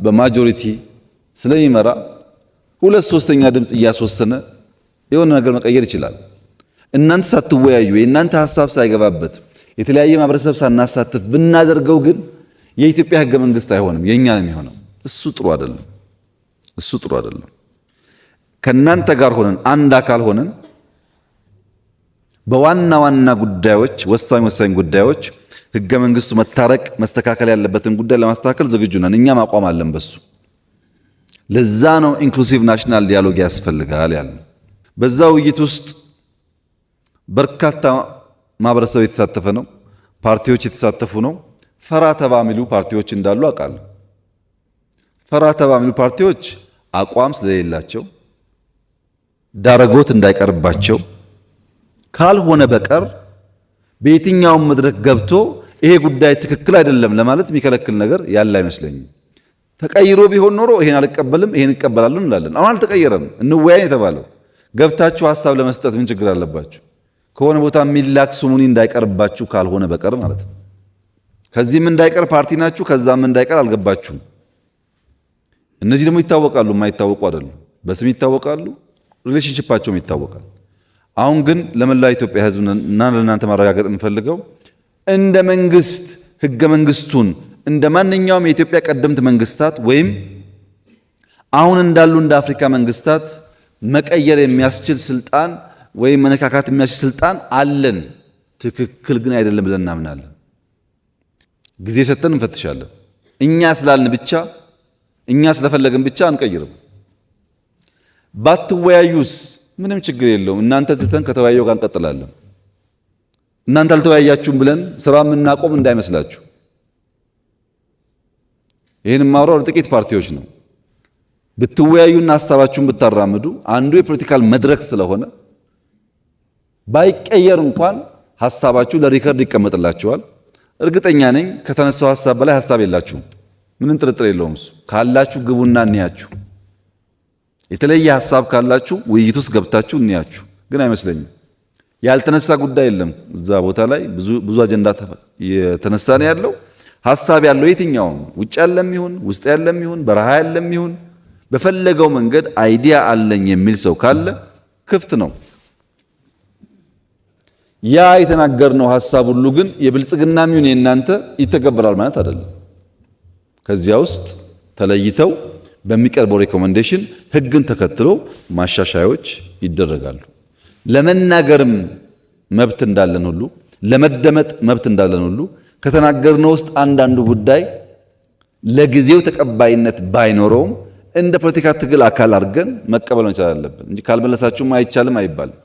[SPEAKER 8] በማጆሪቲ ስለሚመራ 2/3 ድምፅ እያስወሰነ የሆነ ነገር መቀየር ይችላል። እናንተ ሳትወያዩ የእናንተ ሐሳብ ሳይገባበት የተለያየ ማህበረሰብ ሳናሳትፍ ብናደርገው ግን የኢትዮጵያ ህገ መንግስት አይሆንም፣ የኛ ነው የሚሆነው። እሱ ጥሩ አይደለም። ከናንተ ጋር ሆነን አንድ አካል ሆነን በዋና ዋና ጉዳዮች ወሳኝ ጉዳዮች ህገ መንግስቱ መታረቅ መስተካከል ያለበትን ጉዳይ ለማስተካከል ዝግጁ ነን። እኛም አቋም አለን በሱ። ለዛ ነው ኢንክሉሲቭ ናሽናል ዲያሎግ ያስፈልጋል ያልነው። በዛ ውይይት ውስጥ በርካታ ማህበረሰብ የተሳተፈ ነው። ፓርቲዎች የተሳተፉ ነው። ፈራ ተባ የሚሉ ፓርቲዎች እንዳሉ አውቃለሁ። ፈራ ተባ የሚሉ ፓርቲዎች አቋም ስለሌላቸው ዳረጎት እንዳይቀርባቸው ካልሆነ በቀር በየትኛውም መድረክ ገብቶ ይሄ ጉዳይ ትክክል አይደለም ለማለት የሚከለክል ነገር ያለ አይመስለኝም። ተቀይሮ ቢሆን ኖሮ ይሄን አልቀበልም ይሄን እቀበላለሁ እንላለን። አሁን አልተቀየረም፣ እንወያይ የተባለው። ገብታችሁ ሐሳብ ለመስጠት ምን ችግር አለባችሁ? ከሆነ ቦታ የሚላክ ስሙኒ እንዳይቀርባችሁ ካልሆነ በቀር ማለት ነው። ከዚህም እንዳይቀር ፓርቲ ናችሁ፣ ከዛም እንዳይቀር አልገባችሁም። እነዚህ ደግሞ ይታወቃሉ፣ የማይታወቁ አይደሉም። በስም ይታወቃሉ፣ ሪሌሽንሺፓቸውም ይታወቃል። አሁን ግን ለመላው ኢትዮጵያ ሕዝብ እና ለእናንተ ማረጋገጥ የምፈልገው እንደ መንግስት ህገ መንግስቱን እንደ ማንኛውም የኢትዮጵያ ቀደምት መንግስታት ወይም አሁን እንዳሉ እንደ አፍሪካ መንግስታት መቀየር የሚያስችል ስልጣን ወይም መነካካት የሚያስችል ስልጣን አለን። ትክክል ግን አይደለም ብለን እናምናለን። ጊዜ ሰጥተን እንፈትሻለን። እኛ ስላልን ብቻ እኛ ስለፈለግን ብቻ አንቀይርም። ባትወያዩስ ምንም ችግር የለውም። እናንተ ትተን ከተወያየው ጋር እንቀጥላለን። እናንተ አልተወያያችሁም ብለን ስራ የምናቆም እንዳይመስላችሁ። ይህን ማውራው ጥቂት ፓርቲዎች ነው። ብትወያዩና ሀሳባችሁን ብታራምዱ አንዱ የፖለቲካል መድረክ ስለሆነ ባይቀየር እንኳን ሀሳባችሁ ለሪከርድ ይቀመጥላችኋል። እርግጠኛ ነኝ ከተነሳው ሀሳብ በላይ ሀሳብ የላችሁም። ምንም ጥርጥር የለውም። እሱ ካላችሁ ግቡና እንያችሁ። የተለየ ሀሳብ ካላችሁ ውይይት ውስጥ ገብታችሁ እንያችሁ። ግን አይመስለኝም። ያልተነሳ ጉዳይ የለም። እዛ ቦታ ላይ ብዙ አጀንዳ የተነሳ ነው ያለው። ሀሳብ ያለው የትኛውም ውጭ ያለም ይሁን ውስጥ ያለም ይሁን በረሃ ያለም ይሁን በፈለገው መንገድ አይዲያ አለኝ የሚል ሰው ካለ ክፍት ነው። ያ የተናገርነው ሀሳብ ሁሉ ግን የብልጽግናም ይሁን የእናንተ ይተገበራል ማለት አይደለም። ከዚያ ውስጥ ተለይተው በሚቀርበው ሪኮመንዴሽን ህግን ተከትሎ ማሻሻያዎች ይደረጋሉ። ለመናገርም መብት እንዳለን ሁሉ ለመደመጥ መብት እንዳለን ሁሉ ከተናገርነው ውስጥ አንዳንዱ ጉዳይ ለጊዜው ተቀባይነት ባይኖረውም እንደ ፖለቲካ ትግል አካል አድርገን መቀበል መቻል አለብን እንጂ ካልመለሳችሁም አይቻልም አይባልም።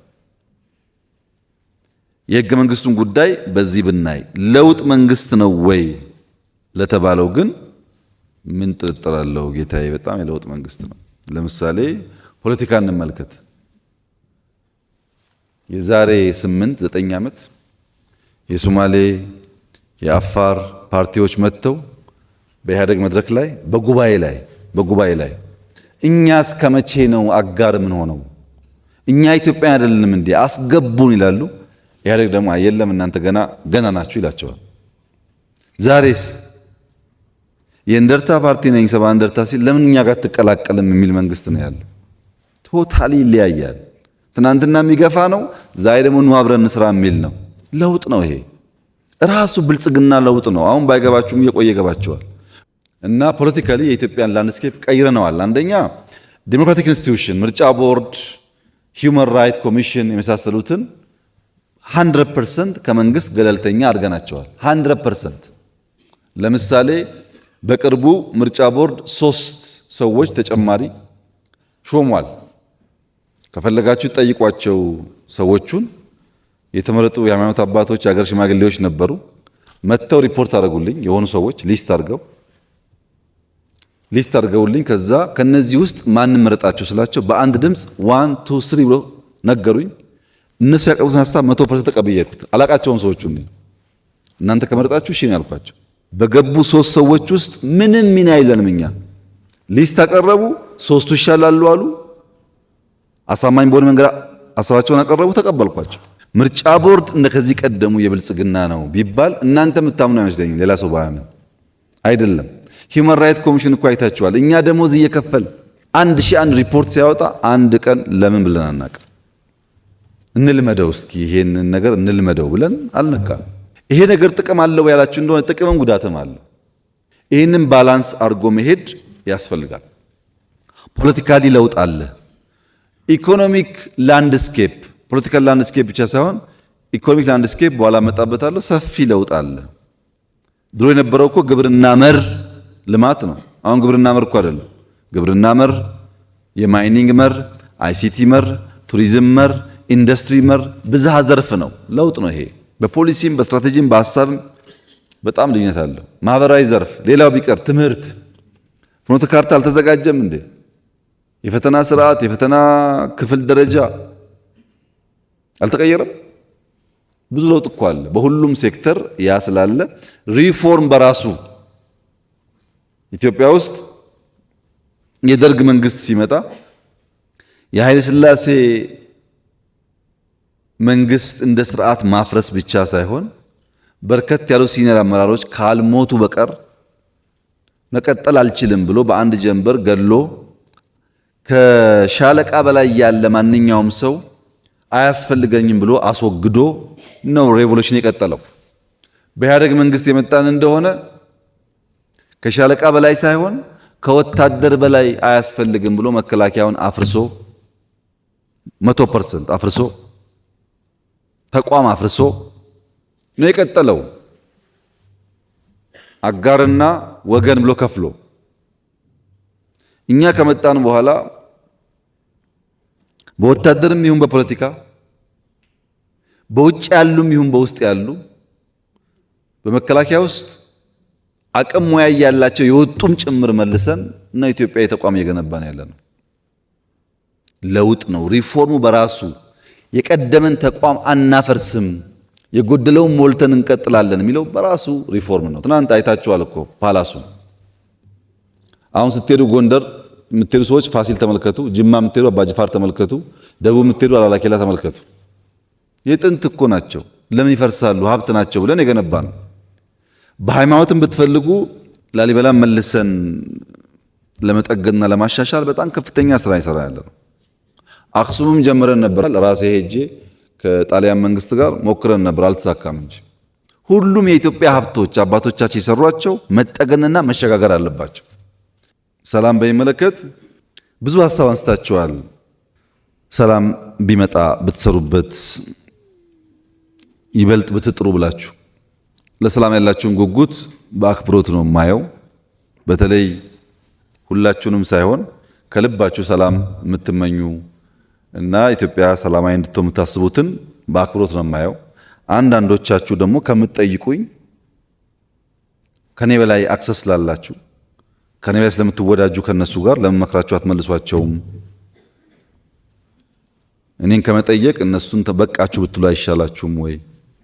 [SPEAKER 8] የህገ መንግስቱን ጉዳይ በዚህ ብናይ ለውጥ መንግስት ነው ወይ ለተባለው ግን ምን ጥርጥር አለው ጌታዬ? በጣም የለውጥ መንግስት ነው። ለምሳሌ ፖለቲካ እንመልከት። የዛሬ 8-9 ዓመት የሶማሌ የአፋር ፓርቲዎች መጥተው በኢህአደግ መድረክ ላይ በጉባኤ ላይ እኛ እስከ መቼ ነው አጋር ምን ሆነው እኛ ኢትዮጵያ አይደለንም እንዴ አስገቡን ይላሉ። ኢህአደግ ደግሞ የለም እናንተ ገና ናችሁ ይላቸዋል። ዛሬስ የእንደርታ ፓርቲ ነኝ ሰባ እንደርታ ሲል ለምን እኛ ጋር ተቀላቀለም የሚል መንግስት ነው ያለው። ቶታሊ ይለያያል። ትናንትና የሚገፋ ነው፣ ዛሬ ደግሞ ኑ አብረን እንስራ የሚል ነው። ለውጥ ነው ይሄ ራሱ ብልጽግና ለውጥ ነው። አሁን ባይገባችሁም እየቆየ ገባቸዋል። እና ፖለቲካሊ የኢትዮጵያን ላንድስኬፕ ቀይረነዋል። አንደኛ ዲሞክራቲክ ኢንስቲትዩሽን ምርጫ ቦርድ፣ ሂውማን ራይት ኮሚሽን የመሳሰሉትን 100% ከመንግስት ገለልተኛ አድርገናቸዋል። 100%። ለምሳሌ በቅርቡ ምርጫ ቦርድ 3 ሰዎች ተጨማሪ ሾሟል። ከፈለጋችሁ ጠይቋቸው። ሰዎቹን የተመረጡ የሃይማኖት አባቶች፣ የሀገር ሽማግሌዎች ነበሩ። መጥተው ሪፖርት አድርጉልኝ። የሆኑ ሰዎች ሊስት አድርገውልኝ ከዛ ከነዚህ ውስጥ ማን መረጣቸው ስላቸው በአንድ ድምፅ 1 2 3 ብሎ ነገሩኝ። እነሱ ያቀርቡትን ሐሳብ 100% ተቀብያለሁ። አላቃቸውም ሰዎቹ። እናንተ ከመረጣችሁ እሺ ነው ያልኳቸው። በገቡ 3 ሰዎች ውስጥ ምንም ሚና የለንም እኛ። ሊስት አቀረቡ፣ 3ቱ ይሻላሉ አሉ። አሳማኝ በሆነ መንገድ ሐሳባቸውን አቀረቡ፣ ተቀበልኳቸው። ምርጫ ቦርድ እንደ ከዚህ ቀደሙ የብልጽግና ነው ቢባል እናንተ የምታምኑ አይመስለኝም። ሌላ ሰው ባያምን አይደለም። ሂውማን ራይት ኮሚሽን እኮ አይታችኋል። እኛ ደሞዝ እየከፈል 1001 ሪፖርት ሲያወጣ አንድ ቀን ለምን ብለን አናውቅም። እንልመደው እስኪ ይሄንን ነገር እንልመደው ብለን አልነካም። ይሄ ነገር ጥቅም አለው ያላችሁ እንደሆነ ጥቅምም ጉዳትም አለው። ይህንን ባላንስ አድርጎ መሄድ ያስፈልጋል። ፖለቲካሊ ለውጥ አለ። ኢኮኖሚክ ላንድስኬፕ ፖለቲካል ላንድስኬፕ ብቻ ሳይሆን ኢኮኖሚክ ላንድስኬፕ በኋላ መጣበታለሁ። ሰፊ ለውጥ አለ። ድሮ የነበረው እኮ ግብርና መር ልማት ነው። አሁን ግብርና መር እኮ አይደለም። ግብርና መር፣ የማይኒንግ መር፣ አይሲቲ መር፣ ቱሪዝም መር፣ ኢንዱስትሪ መር ብዝሃ ዘርፍ ነው። ለውጥ ነው ይሄ። በፖሊሲም በስትራቴጂም በሀሳብም በጣም ልዩነት አለው። ማህበራዊ ዘርፍ፣ ሌላው ቢቀር ትምህርት፣ ፍኖተ ካርታ አልተዘጋጀም እንዴ? የፈተና ስርዓት፣ የፈተና ክፍል ደረጃ አልተቀየረም? ብዙ ለውጥ እኮ አለ በሁሉም ሴክተር። ያ ስላለ ሪፎርም በራሱ ኢትዮጵያ ውስጥ የደርግ መንግስት ሲመጣ የኃይለ ሥላሴ መንግስት እንደ ስርዓት ማፍረስ ብቻ ሳይሆን በርከት ያሉ ሲኒየር አመራሮች ካልሞቱ በቀር መቀጠል አልችልም ብሎ በአንድ ጀንበር ገድሎ ከሻለቃ በላይ ያለ ማንኛውም ሰው አያስፈልገኝም ብሎ አስወግዶ ነው ሬቮሉሽን የቀጠለው። በኢህአደግ መንግስት የመጣን እንደሆነ ከሻለቃ በላይ ሳይሆን ከወታደር በላይ አያስፈልግም ብሎ መከላከያውን አፍርሶ 100% አፍርሶ ተቋም አፍርሶ ነው የቀጠለው። አጋርና ወገን ብሎ ከፍሎ እኛ ከመጣን በኋላ በወታደርም ይሁን በፖለቲካ በውጭ ያሉም ይሁን በውስጥ ያሉ በመከላከያ ውስጥ አቅም ሙያ ያላቸው የወጡም ጭምር መልሰን እና ኢትዮጵያዊ ተቋም እየገነባን ያለነው ለውጥ ነው። ሪፎርሙ በራሱ የቀደመን ተቋም አናፈርስም፣ የጎደለውን ሞልተን እንቀጥላለን የሚለው በራሱ ሪፎርም ነው። ትናንት አይታችኋል እኮ ፓላሱ። አሁን ስትሄዱ ጎንደር የምትሄዱ ሰዎች ፋሲል ተመልከቱ፣ ጅማ የምትሄዱ አባጅፋር ተመልከቱ፣ ደቡብ የምትሄዱ አላላኬላ ተመልከቱ። የጥንት እኮ ናቸው። ለምን ይፈርሳሉ? ሀብት ናቸው ብለን የገነባ ነው። በሃይማኖትም ብትፈልጉ ላሊበላን መልሰን ለመጠገንና ለማሻሻል በጣም ከፍተኛ ስራ ይሰራ ያለ ነው። አክሱምም ጀምረን ነበር። ራሴ ሄጄ ከጣሊያን መንግስት ጋር ሞክረን ነበር፣ አልተሳካም እንጂ ሁሉም የኢትዮጵያ ሀብቶች አባቶቻቸው የሰሯቸው መጠገንና መሸጋገር አለባቸው። ሰላም በሚመለከት ብዙ ሀሳብ አንስታችኋል። ሰላም ቢመጣ ብትሰሩበት ይበልጥ ብትጥሩ ብላችሁ ለሰላም ያላችሁን ጉጉት በአክብሮት ነው የማየው። በተለይ ሁላችሁንም ሳይሆን ከልባችሁ ሰላም የምትመኙ እና ኢትዮጵያ ሰላማዊ እንድትሆን የምታስቡትን በአክብሮት ነው የማየው። አንዳንዶቻችሁ ደግሞ ከምትጠይቁኝ ከኔ በላይ አክሰስ ስላላችሁ ከኔ በላይ ስለምትወዳጁ ከነሱ ጋር ለምን መክራችሁ አትመልሷቸውም? እኔን ከመጠየቅ እነሱን ተበቃችሁ ብትሉ አይሻላችሁም ወይ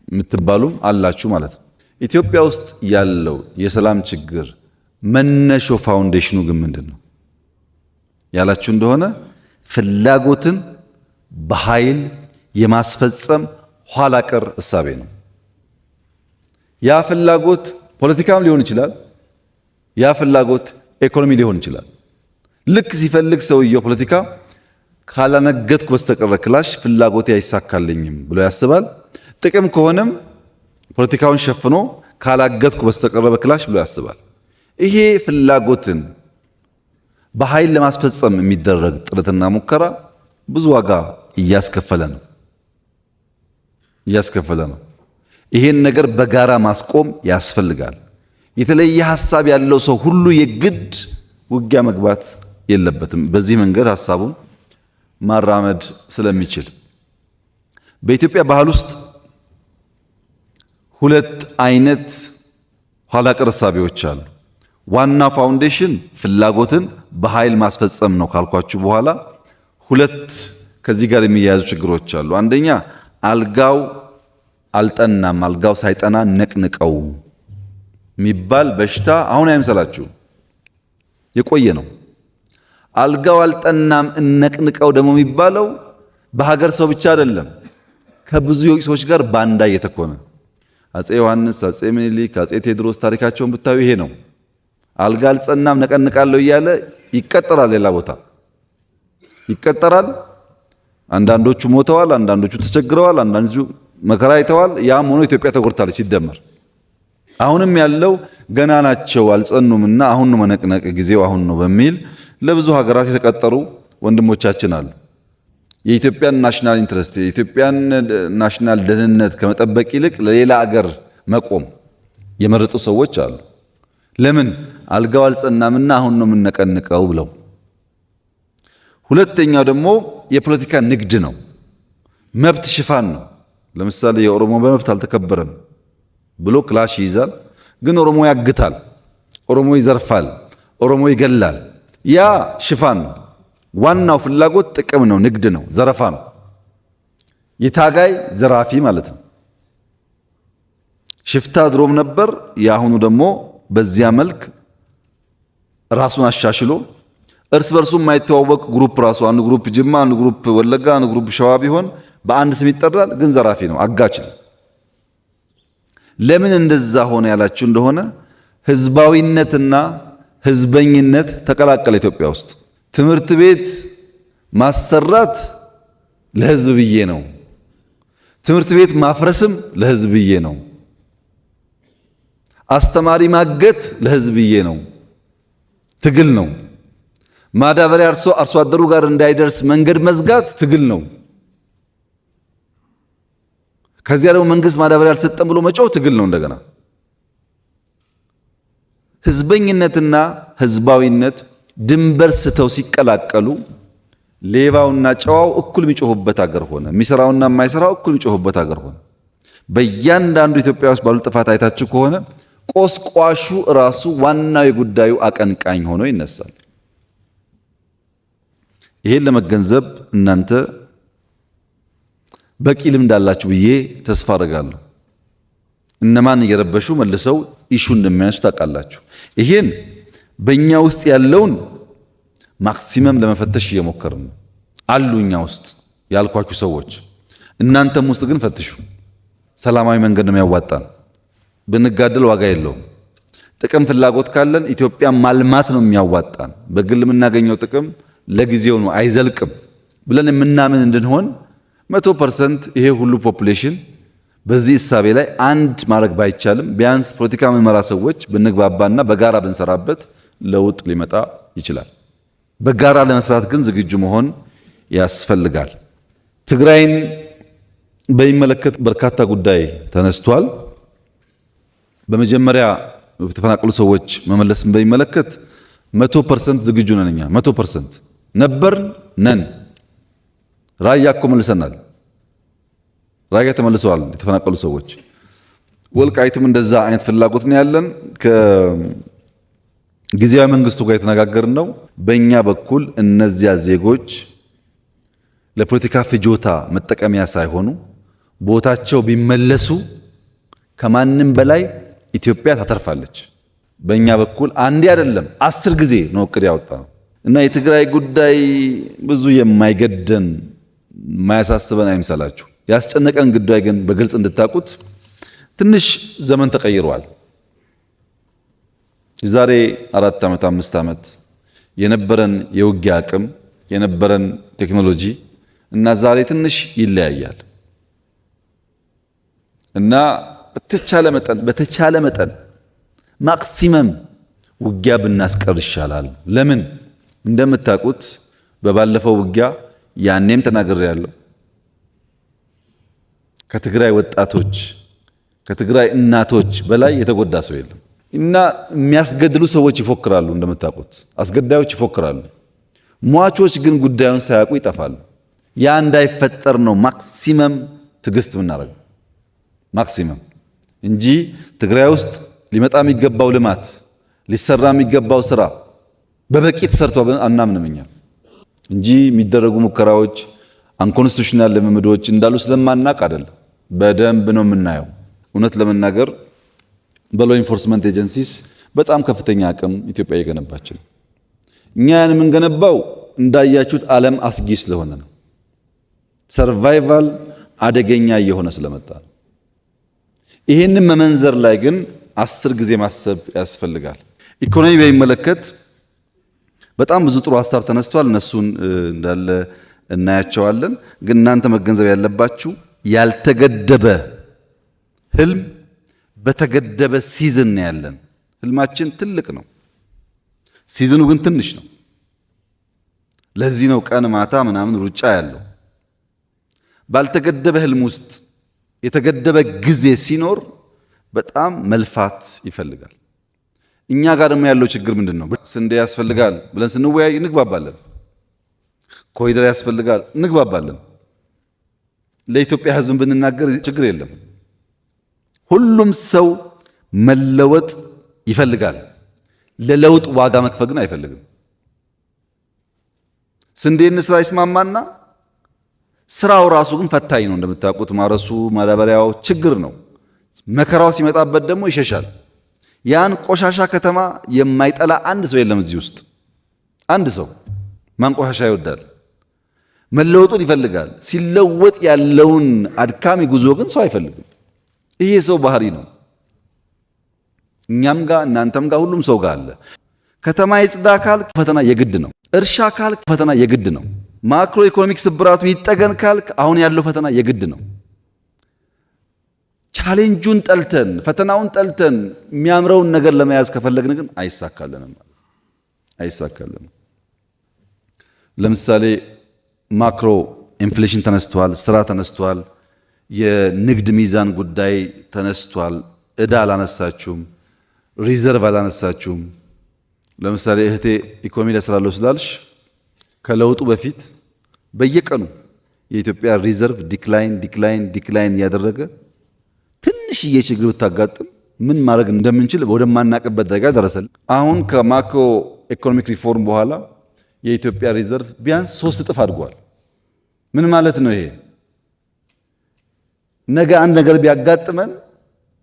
[SPEAKER 8] የምትባሉም አላችሁ ማለት ነው። ኢትዮጵያ ውስጥ ያለው የሰላም ችግር መነሾ ፋውንዴሽኑ ግን ምንድን ነው ያላችሁ እንደሆነ ፍላጎትን በኃይል የማስፈጸም ኋላ ቀር እሳቤ ነው። ያ ፍላጎት ፖለቲካም ሊሆን ይችላል። ያ ፍላጎት ኢኮኖሚ ሊሆን ይችላል። ልክ ሲፈልግ ሰውየው ፖለቲካ ካላነገትኩ በስተቀር ክላሽ ፍላጎቴ አይሳካልኝም ብሎ ያስባል። ጥቅም ከሆነም ፖለቲካውን ሸፍኖ ካላገትኩ በስተቀር በክላሽ ብሎ ያስባል። ይሄ ፍላጎትን በኃይል ለማስፈጸም የሚደረግ ጥረትና ሙከራ ብዙ ዋጋ እያስከፈለ ነው። ይሄን ነገር በጋራ ማስቆም ያስፈልጋል። የተለየ ሐሳብ ያለው ሰው ሁሉ የግድ ውጊያ መግባት የለበትም። በዚህ መንገድ ሐሳቡን ማራመድ ስለሚችል በኢትዮጵያ ባህል ውስጥ ሁለት አይነት ኋላ ቀር እሳቤዎች አሉ። ዋና ፋውንዴሽን ፍላጎትን በኃይል ማስፈጸም ነው ካልኳችሁ በኋላ ሁለት ከዚህ ጋር የሚያያዙ ችግሮች አሉ። አንደኛ አልጋው አልጠናም፣ አልጋው ሳይጠና ነቅንቀው የሚባል በሽታ አሁን አይምሰላችሁ፣ የቆየ ነው። አልጋው አልጠናም እነቅንቀው ደግሞ የሚባለው በሀገር ሰው ብቻ አይደለም፣ ከብዙ ሰዎች ጋር ባንዳ እየተኮነ አጼ ዮሐንስ፣ አጼ ምኒልክ፣ አጼ ቴዎድሮስ ታሪካቸውን ብታዩ ይሄ ነው። አልጋ አልጸናም ነቀንቃለሁ እያለ ይቀጠራል፣ ሌላ ቦታ ይቀጠራል። አንዳንዶቹ ሞተዋል፣ አንዳንዶቹ ተቸግረዋል፣ አንዳንዶቹ መከራ አይተዋል። ያም ሆኖ ኢትዮጵያ ተጎድታለች ሲደመር። አሁንም ያለው ገና ናቸው አልጸኑምና አሁን ነው መነቅነቅ ጊዜው አሁን ነው በሚል ለብዙ ሀገራት የተቀጠሩ ወንድሞቻችን አሉ። የኢትዮጵያን ናሽናል ኢንትረስት የኢትዮጵያን ናሽናል ደህንነት ከመጠበቅ ይልቅ ለሌላ አገር መቆም የመረጡ ሰዎች አሉ። ለምን አልጋው አልጸናምና አሁን ነው የምንነቀንቀው ብለው። ሁለተኛው ደግሞ የፖለቲካ ንግድ ነው፣ መብት ሽፋን ነው። ለምሳሌ የኦሮሞ መብት አልተከበረም ብሎ ክላሽ ይይዛል። ግን ኦሮሞ ያግታል፣ ኦሮሞ ይዘርፋል፣ ኦሮሞ ይገላል። ያ ሽፋን ነው። ዋናው ፍላጎት ጥቅም ነው፣ ንግድ ነው፣ ዘረፋ ነው። የታጋይ ዘራፊ ማለት ነው። ሽፍታ ድሮም ነበር። የአሁኑ ደግሞ በዚያ መልክ ራሱን አሻሽሎ እርስ በርሱ የማይተዋወቅ ግሩፕ ራሱ አንድ ግሩፕ ጅማ፣ አንድ ግሩፕ ወለጋ፣ አንድ ግሩፕ ሸዋ ቢሆን በአንድ ስም ይጠራል፣ ግን ዘራፊ ነው፣ አጋች ነው። ለምን እንደዛ ሆነ ያላችሁ እንደሆነ ህዝባዊነትና ህዝበኝነት ተቀላቀለ ኢትዮጵያ ውስጥ። ትምህርት ቤት ማሰራት ለህዝብ ብዬ ነው፣ ትምህርት ቤት ማፍረስም ለህዝብ ብዬ ነው፣ አስተማሪ ማገት ለህዝብ ብዬ ነው። ትግል ነው። ማዳበሪያ አርሶ አደሩ ጋር እንዳይደርስ መንገድ መዝጋት ትግል ነው። ከዚያ ደግሞ መንግስት ማዳበሪያ አልሰጠም ብሎ መጮህ ትግል ነው። እንደገና ህዝበኝነትና ህዝባዊነት ድንበር ስተው ሲቀላቀሉ ሌባውና ጨዋው እኩል የሚጮሁበት አገር ሆነ። የሚሰራውና የማይሰራው እኩል የሚጮሁበት አገር ሆነ። በእያንዳንዱ ኢትዮጵያ ውስጥ ባሉ ጥፋት አይታችሁ ከሆነ ቆስቋሹ ራሱ ዋናው የጉዳዩ አቀንቃኝ ሆኖ ይነሳል። ይሄን ለመገንዘብ እናንተ በቂ ልምድ አላችሁ ብዬ ተስፋ አደርጋለሁ። እነማን እየረበሹ መልሰው ኢሹ እንደሚያነሱ ታውቃላችሁ። ይሄን በእኛ ውስጥ ያለውን ማክሲመም ለመፈተሽ እየሞከርን ነው። አሉ እኛ ውስጥ ያልኳችሁ ሰዎች፣ እናንተም ውስጥ ግን ፈትሹ። ሰላማዊ መንገድ ነው የሚያዋጣን። ብንጋደል ዋጋ የለውም። ጥቅም ፍላጎት ካለን ኢትዮጵያ ማልማት ነው የሚያዋጣን። በግል የምናገኘው ጥቅም ለጊዜው ነው አይዘልቅም ብለን የምናምን እንድንሆን 100% ይሄ ሁሉ ፖፑሌሽን በዚህ እሳቤ ላይ አንድ ማድረግ ባይቻልም ቢያንስ ፖለቲካ የምንመራ ሰዎች ብንግባባና በጋራ ብንሰራበት ለውጥ ሊመጣ ይችላል። በጋራ ለመስራት ግን ዝግጁ መሆን ያስፈልጋል። ትግራይን በሚመለከት በርካታ ጉዳይ ተነስቷል። በመጀመሪያ የተፈናቀሉ ሰዎች መመለስን በሚመለከት 100% ዝግጁ ነን። እኛ 100% ነበርን ነን። ራያ እኮ መልሰናል። ራያ ተመልሰዋል የተፈናቀሉ ሰዎች። ወልቃይትም እንደዛ አይነት ፍላጎት ነው ያለን። ከጊዜያዊ መንግስቱ ጋር የተነጋገርን ነው። በእኛ በኩል እነዚያ ዜጎች ለፖለቲካ ፍጆታ መጠቀሚያ ሳይሆኑ ቦታቸው ቢመለሱ ከማንም በላይ ኢትዮጵያ ታተርፋለች። በእኛ በኩል አንዴ አይደለም 10 ጊዜ ነው እቅድ ያወጣነው እና የትግራይ ጉዳይ ብዙ የማይገደን የማያሳስበን አይምሰላችሁ። ያስጨነቀን ጉዳይ ግን በግልጽ እንድታቁት ትንሽ ዘመን ተቀይሯል። የዛሬ 4 ዓመት 5 ዓመት የነበረን የውጊያ አቅም የነበረን ቴክኖሎጂ እና ዛሬ ትንሽ ይለያያል እና በተቻለ መጠን ማክሲመም ውጊያ ብናስቀር ይሻላል። ለምን እንደምታውቁት በባለፈው ውጊያ ያኔም ተናግሬያለሁ። ከትግራይ ወጣቶች ከትግራይ እናቶች በላይ የተጎዳ ሰው የለም እና የሚያስገድሉ ሰዎች ይፎክራሉ። እንደምታውቁት አስገዳዮች ይፎክራሉ። ሟቾች ግን ጉዳዩን ሳያውቁ ይጠፋሉ። ያ እንዳይፈጠር ነው ማክሲመም ትዕግስት የምናደርገው ማክሲመም እንጂ ትግራይ ውስጥ ሊመጣ የሚገባው ልማት ሊሰራ የሚገባው ስራ በበቂ ተሰርቶ አናምንም እኛ እንጂ የሚደረጉ ሙከራዎች አንኮንስቲቱሽናል ልምምዶች እንዳሉ ስለማናቅ አይደለም። በደንብ ነው የምናየው። እውነት ለመናገር በሎ ኢንፎርስመንት ኤጀንሲስ በጣም ከፍተኛ አቅም ኢትዮጵያ እየገነባች ነው። እኛ ያን የምንገነባው እንዳያችሁት ዓለም አስጊ ስለሆነ ነው። ሰርቫይቫል አደገኛ እየሆነ ስለመጣ ነው። ይህንን መመንዘር ላይ ግን 10 ጊዜ ማሰብ ያስፈልጋል። ኢኮኖሚ በሚመለከት በጣም ብዙ ጥሩ ሀሳብ ተነስቷል። እነሱን እንዳለ እናያቸዋለን። ግን እናንተ መገንዘብ ያለባችሁ ያልተገደበ ህልም በተገደበ ሲዝን ነው ያለን። ህልማችን ትልቅ ነው፣ ሲዝኑ ግን ትንሽ ነው። ለዚህ ነው ቀን ማታ ምናምን ሩጫ ያለው። ባልተገደበ ህልም ውስጥ የተገደበ ጊዜ ሲኖር በጣም መልፋት ይፈልጋል። እኛ ጋር ደግሞ ያለው ችግር ምንድን ነው? ስንዴ ያስፈልጋል ብለን ስንወያይ እንግባባለን። ኮሪደር ያስፈልጋል እንግባባለን። ለኢትዮጵያ ህዝብ ብንናገር ችግር የለም። ሁሉም ሰው መለወጥ ይፈልጋል። ለለውጥ ዋጋ መክፈል ግን አይፈልግም። ስንዴ እንስራ ይስማማና ስራው ራሱ ግን ፈታኝ ነው። እንደምታውቁት ማረሱ ማዳበሪያው ችግር ነው። መከራው ሲመጣበት ደግሞ ይሸሻል። ያን ቆሻሻ ከተማ የማይጠላ አንድ ሰው የለም እዚህ ውስጥ። አንድ ሰው ማን ቆሻሻ ይወዳል? መለወጡን ይፈልጋል። ሲለወጥ ያለውን አድካሚ ጉዞ ግን ሰው አይፈልግም። ይሄ ሰው ባህሪ ነው። እኛም ጋር እናንተም ጋር ሁሉም ሰው ጋር አለ። ከተማ የጽዳ ካልክ ፈተና የግድ ነው። እርሻ ካልክ ፈተና የግድ ነው። ማክሮ ኢኮኖሚክ ስብራቱ ይጠገን ካልክ አሁን ያለው ፈተና የግድ ነው። ቻሌንጁን ጠልተን ፈተናውን ጠልተን የሚያምረውን ነገር ለመያዝ ከፈለግን ግን አይሳካልንም። ለምሳሌ ማክሮ ኢንፍሌሽን ተነስቷል፣ ስራ ተነስቷል፣ የንግድ ሚዛን ጉዳይ ተነስቷል። ዕዳ አላነሳችሁም፣ ሪዘርቭ አላነሳችሁም። ለምሳሌ እህቴ ኢኮኖሚ ላይ ስላለሁ ስላልሽ ከለውጡ በፊት በየቀኑ የኢትዮጵያ ሪዘርቭ ዲክላይን እያደረገ ትንሽዬ ችግር ብታጋጥም ምን ማድረግ እንደምንችል ወደማናቅበት ደረጃ ደረሰል። አሁን ከማክሮ ኢኮኖሚክ ሪፎርም በኋላ የኢትዮጵያ ሪዘርቭ ቢያንስ 3 እጥፍ አድጓል። ምን ማለት ነው ይሄ? ነገ አንድ ነገር ቢያጋጥመን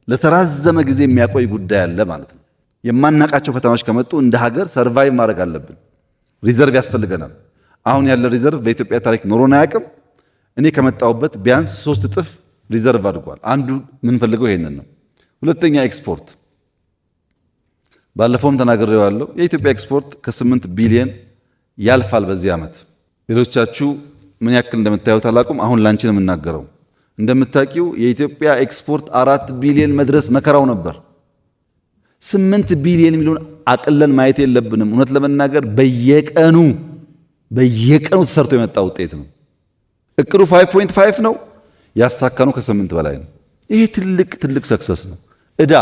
[SPEAKER 8] ለተራዘመ ጊዜ የሚያቆይ ጉዳይ አለ ማለት ነው። የማናቃቸው ፈተናዎች ከመጡ እንደ ሀገር ሰርቫይቭ ማድረግ አለብን። ሪዘርቭ ያስፈልገናል። አሁን ያለ ሪዘርቭ በኢትዮጵያ ታሪክ ኖሮን አያውቅም። እኔ ከመጣሁበት ቢያንስ 3 እጥፍ ሪዘርቭ አድጓል። አንዱ የምንፈልገው ይሄንን ነው። ሁለተኛ ኤክስፖርት፣ ባለፈውም ተናግሬዋለሁ። የኢትዮጵያ ኤክስፖርት ከ8 ቢሊዮን ያልፋል በዚህ ዓመት። ሌሎቻችሁ ምን ያክል እንደምታዩት አላውቅም። አሁን ላንቺ ነው የምናገረው። እንደምታውቂው የኢትዮጵያ ኤክስፖርት 4 ቢሊዮን መድረስ መከራው ነበር። 8 ቢሊዮን የሚለውን አቅለን ማየት የለብንም። እውነት ለመናገር በየቀኑ ተሰርቶ የመጣ ውጤት ነው። እቅዱ 5.5 ነው፣ ያሳካነው ከ8 በላይ ነው። ይሄ ትልቅ ሰክሰስ ነው። ዕዳ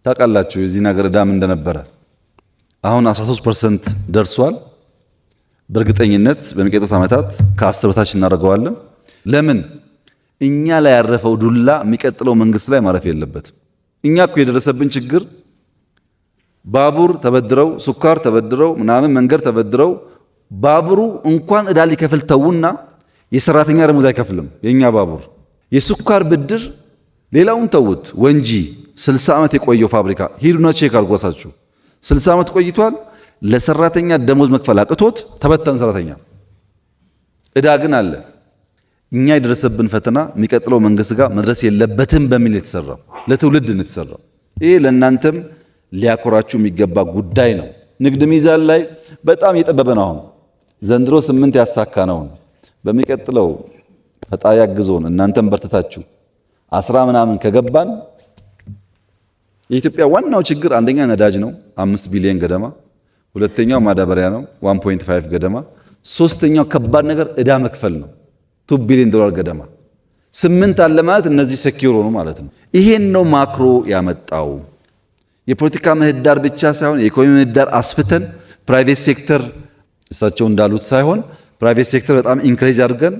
[SPEAKER 8] ታውቃላችሁ፣ የዚህ ነገር ዕዳ ምን እንደነበረ። አሁን 13% ደርሷል። በእርግጠኝነት በሚቀጥሉት ዓመታት ከ10 በታች እናደርገዋለን። ለምን? እኛ ላይ ያረፈው ዱላ የሚቀጥለው መንግስት ላይ ማረፍ የለበትም። እኛ እኮ የደረሰብን ችግር ባቡር ተበድረው፣ ስኳር ተበድረው፣ ምናምን መንገድ ተበድረው ባቡሩ እንኳን ዕዳ ሊከፍል ተውና የሰራተኛ ደሞዝ አይከፍልም። የኛ ባቡር የስኳር ብድር ሌላውን ተውት። ወንጂ 60 ዓመት የቆየው ፋብሪካ ሂዱና ቼክ አድርጓሳችሁ 60 ዓመት ቆይቷል። ለሰራተኛ ደሞዝ መክፈል አቅቶት ተበተን ሰራተኛ። ዕዳ ግን አለ። እኛ የደረሰብን ፈተና የሚቀጥለው መንግስት ጋር መድረስ የለበትም በሚል የተሰራው ለትውልድ ነው የተሰራው። ይሄ ለእናንተም ሊያኮራችሁ የሚገባ ጉዳይ ነው። ንግድ ሚዛን ላይ በጣም የጠበበ ነው። አሁን ዘንድሮ 8 ያሳካ ነው። በሚቀጥለው ፈጣሪ ያግዞን እናንተም በርትታችሁ 10 ምናምን ከገባን የኢትዮጵያ ዋናው ችግር አንደኛ ነዳጅ ነው 5 ቢሊዮን ገደማ፣ ሁለተኛው ማዳበሪያ ነው 1.5 ገደማ፣ ሶስተኛው ከባድ ነገር ዕዳ መክፈል ነው $2 ቢሊዮን ገደማ። 8 አለ ማለት እነዚህ ሴኪዩር ሆኑ ማለት ነው። ይሄን ነው ማክሮ ያመጣው። የፖለቲካ ምህዳር ብቻ ሳይሆን የኢኮኖሚ ምህዳር አስፍተን ፕራይቬት ሴክተር እሳቸው እንዳሉት ሳይሆን ፕራይቬት ሴክተር በጣም ኢንክሬጅ አድርገን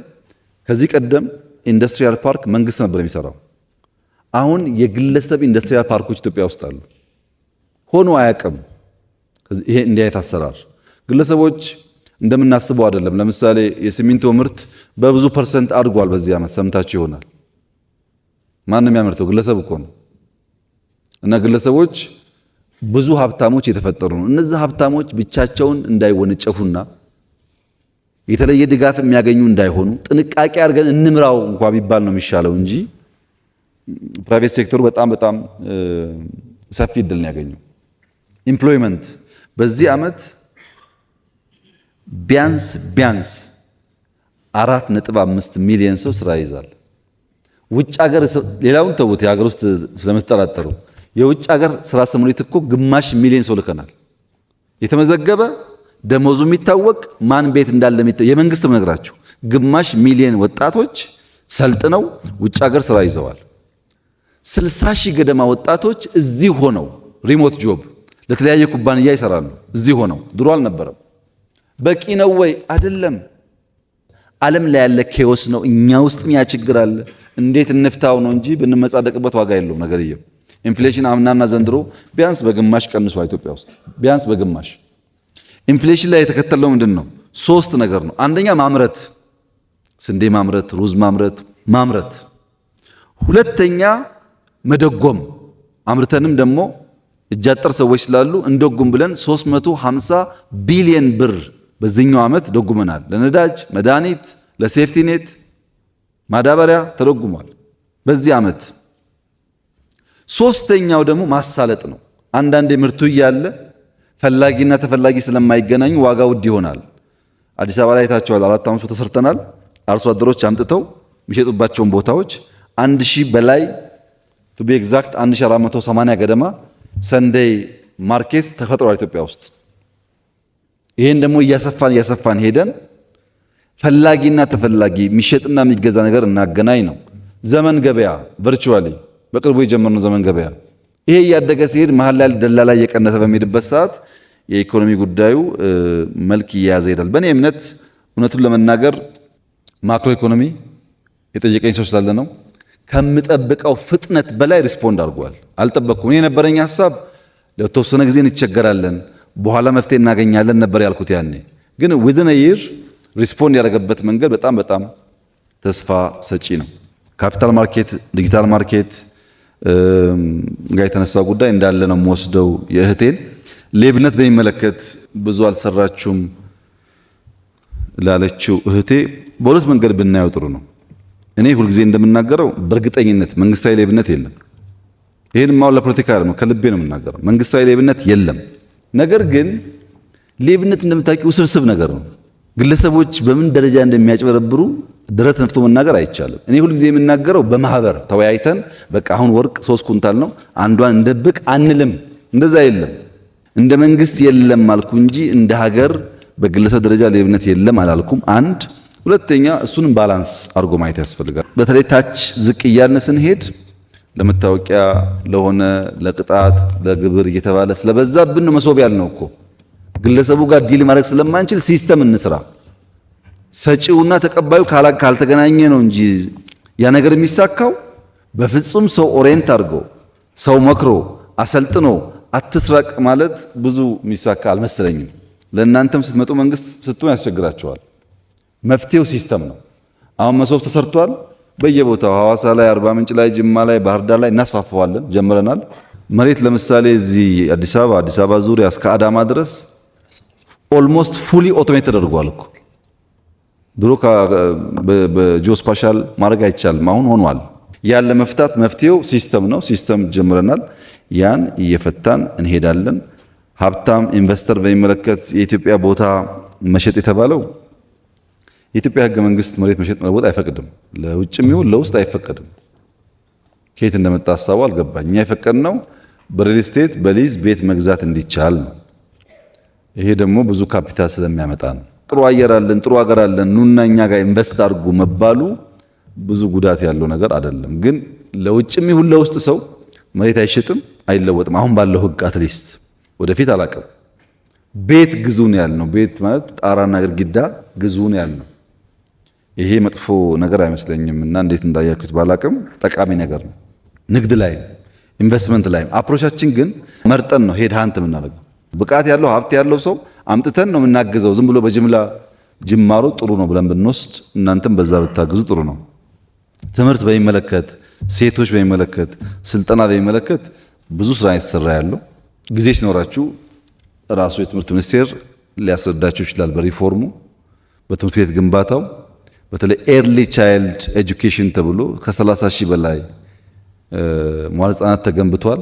[SPEAKER 8] ከዚህ ቀደም ኢንዱስትሪያል ፓርክ መንግስት ነበር የሚሰራው። አሁን የግለሰብ ኢንዱስትሪያል ፓርኮች ኢትዮጵያ ውስጥ አሉ። ሆኖ አያውቅም። ይሄ እንዲህ አይነት አሰራር ግለሰቦች እንደምናስበው አይደለም። ለምሳሌ የሲሚንቶ ምርት በብዙ ፐርሰንት አድጓል በዚህ ዓመት ሰምታችሁ ይሆናል። ማንም ያመርተው ግለሰብ እኮ ነው። እና ግለሰቦች ብዙ ሀብታሞች የተፈጠሩ ነው። እነዚህ ሀብታሞች ብቻቸውን እንዳይወነጨፉና የተለየ ድጋፍ የሚያገኙ እንዳይሆኑ ጥንቃቄ አድርገን እንምራው እንኳ ቢባል ነው የሚሻለው እንጂ ፕራይቬት ሴክተሩ በጣም ሰፊ እድል ነው ያገኘው። ኢምፕሎይመንት በዚህ ዓመት ቢያንስ 4.5 ሚሊዮን ሰው ስራ ይዛል። ውጭ ሀገር ሌላውን ተውት፣ የሀገር ውስጥ ስለምትጠራጠሩ የውጭ ሀገር ስራ ስምሪት እኮ ግማሽ ሚሊዮን ሰው ልከናል። የተመዘገበ ደሞዙ የሚታወቅ ማን ቤት እንዳለ የመንግስት ነግራችሁ ግማሽ ሚሊዮን ወጣቶች ሰልጥነው ውጭ ሀገር ስራ ይዘዋል። 60 ሺህ ገደማ ወጣቶች እዚህ ሆነው ሪሞት ጆብ ለተለያየ ኩባንያ ይሰራሉ። እዚህ ሆነው ድሮ አልነበረም። በቂ ነው ወይ? አይደለም። ዓለም ላይ ያለ ኬዎስ ነው። እኛ ውስጥ ያ ችግር አለ። እንዴት እንፍታው ነው እንጂ ብንመጻደቅበት ዋጋ የለውም ነገርየው። ኢንፍሌሽን አምናና ዘንድሮ ቢያንስ በግማሽ ቀንሷል። ኢትዮጵያ ውስጥ ቢያንስ በግማሽ። ኢንፍሌሽን ላይ የተከተለው ምንድን ነው? 3 ነገር ነው። አንደኛ ማምረት፣ ስንዴ ማምረት፣ ሩዝ ማምረት። ሁለተኛ መደጎም፣ አምርተንም ደግሞ እጃጠር ሰዎች ስላሉ እንደጉም ብለን 350 ቢሊዮን ብር በዚህኛው ዓመት ደጉመናል። ለነዳጅ፣ መድኃኒት፣ ለሴፍቲ ኔት ማዳበሪያ ተደጉሟል በዚህ ዓመት። ሶስተኛው ደግሞ ማሳለጥ ነው። አንዳንዴ ምርቱ እያለ ፈላጊና ተፈላጊ ስለማይገናኙ ዋጋ ውድ ይሆናል። አዲስ አበባ ላይ ታቸዋል። 4 ዓመት ተሰርተናል። አርሶ አደሮች አምጥተው የሚሸጡባቸውን ቦታዎች 1000 በላይ to be exact 1480 ገደማ ሰንደይ ማርኬት ተፈጥሯል ኢትዮጵያ ውስጥ። ይሄን ደግሞ እያሰፋን ሄደን ፈላጊና ተፈላጊ የሚሸጥና የሚገዛ ነገር እናገናኝ ነው። ዘመን ገበያ ቨርቹዋሊ በቅርቡ የጀመርነው ዘመን ገበያ ይሄ እያደገ ሲሄድ መሀል ላይ ደላላ እየቀነሰ በሚሄድበት ሰዓት የኢኮኖሚ ጉዳዩ መልክ እየያዘ ይሄዳል። በእኔ እምነት እውነቱን ለመናገር ማክሮ ኢኮኖሚ የጠየቀኝ ሰው ስላለ ነው ከምጠብቀው ፍጥነት በላይ ሪስፖንድ አድርጓል። አልጠበቅኩም። እኔ የነበረኝ ሀሳብ ለተወሰነ ጊዜ እንቸገራለን፣ በኋላ መፍትሄ እናገኛለን ነበር ያልኩት ያኔ። ግን ዊዝን ይር ሪስፖንድ ያደረገበት መንገድ በጣም ተስፋ ሰጪ ነው። ካፒታል ማርኬት፣ ዲጂታል ማርኬት ጋር የተነሳው ጉዳይ እንዳለ ነው የምወስደው። የእህቴን ሌብነት በሚመለከት ብዙ አልሰራችሁም ላለችው እህቴ በሁለት መንገድ ብናየው ጥሩ ነው። እኔ ሁልጊዜ እንደምናገረው በእርግጠኝነት መንግስታዊ ሌብነት የለም። ይሄን ማው ለፖለቲካ ነው፣ ከልቤ ነው የምናገረው። መንግስታዊ ሌብነት የለም። ነገር ግን ሌብነት እንደምታውቂው ውስብስብ ነገር ነው። ግለሰቦች በምን ደረጃ እንደሚያጭበረብሩ ድረት ነፍቶ መናገር አይቻልም። እኔ ሁልጊዜ የምናገረው በማህበር ተወያይተን በቃ አሁን ወርቅ 3 ኩንታል ነው አንዷን እንደብቅ አንልም። እንደዛ የለም። እንደ መንግስት የለም አልኩ እንጂ እንደ ሀገር በግለሰብ ደረጃ ሌብነት የለም አላልኩም። አንድ ሁለተኛ እሱንም ባላንስ አድርጎ ማየት ያስፈልጋል። በተለይ ታች ዝቅ እያልን ስንሄድ ለመታወቂያ ለሆነ ለቅጣት ለግብር እየተባለ ስለበዛብን ነው መሶብ ያልነው እኮ። ግለሰቡ ጋር ዲል ማድረግ ስለማንችል ሲስተም እንስራ። ሰጪውና ተቀባዩ ካልተገናኘ ነው እንጂ ያ ነገር የሚሳካው። በፍጹም ሰው ኦሪየንት አድርጎ ሰው መክሮ አሰልጥኖ አትስረቅ ማለት ብዙ የሚሳካ አልመሰለኝም። ለእናንተም ስትመጡ መንግስት ስትሆን ያስቸግራቸዋል። መፍትሄው ሲስተም ነው። አሁን መሶብ ተሰርቷል በየቦታው ሐዋሳ ላይ፣ አርባ ምንጭ ላይ፣ ጅማ ላይ፣ ባህር ዳር ላይ እናስፋፋዋለን፣ ጀምረናል። መሬት ለምሳሌ እዚህ አዲስ አበባ ዙሪያ እስከ አዳማ ድረስ ኦልሞስት ፉሊ ኦቶሜት ተደርጓል እኮ። ድሮ በጂኦስፓሻል ማድረግ አይቻልም፣ አሁን ሆኗል። ያን ለመፍታት መፍትሄው ሲስተም ነው። ሲስተም ጀምረናል። ያን እየፈታን እንሄዳለን። ሀብታም ኢንቨስተር በሚመለከት የኢትዮጵያ ቦታ መሸጥ የተባለው የኢትዮጵያ ሕገ መንግስት መሬት መሸጥ መለወጥ አይፈቅድም። ለውጭም ይሁን ለውስጥ አይፈቀድም። ከየት እንደመጣ ሀሳቡ አልገባኝ። እኛ የፈቀድነው በሪል ስቴት በሊዝ ቤት መግዛት እንዲቻል ነው። ይሄ ደግሞ ብዙ ካፒታል ስለሚያመጣ ነው። ጥሩ አየር አለን፣ ጥሩ ሀገር አለን፣ ኑና እኛ ጋር ኢንቨስት አድርጉ መባሉ ብዙ ጉዳት ያለው ነገር አይደለም። ግን ለውጭም ይሁን ለውስጥ ሰው መሬት አይሸጥም፣ አይለወጥም። አሁን ባለው ሕግ አትሊስት ወደፊት አላቅም። ቤት ግዙን ያልነው፣ ቤት ማለት ጣራና ግድግዳ ግዙን ያልነው። ይሄ መጥፎ ነገር አይመስለኝም እና እንዴት እንዳያችሁት ባላቅም ጠቃሚ ነገር ነው። ንግድ ላይ ኢንቨስትመንት ላይ አፕሮቻችን ግን መርጠን ነው ሄድ ሃንት የምናደርገው። ብቃት ያለው ሀብት ያለው ሰው አምጥተን ነው የምናግዘው። ዝም ብሎ በጅምላ ጅማሮ ጥሩ ነው ብለን ብንወስድ እናንተም በዛ ብታግዙ ጥሩ ነው። ትምህርት በሚመለከት፣ ሴቶች በሚመለከት፣ ስልጠና በሚመለከት ብዙ ስራ የተሰራ ያለው ጊዜ ሲኖራችሁ ራሱ የትምህርት ሚኒስቴር ሊያስረዳችሁ ይችላል። በሪፎርሙ በትምህርት ቤት ግንባታው በተለይ ኤርሊ ቻይልድ ኤጁኬሽን ተብሎ ከ30 ሺህ በላይ መዋዕለ ሕጻናት ተገንብቷል።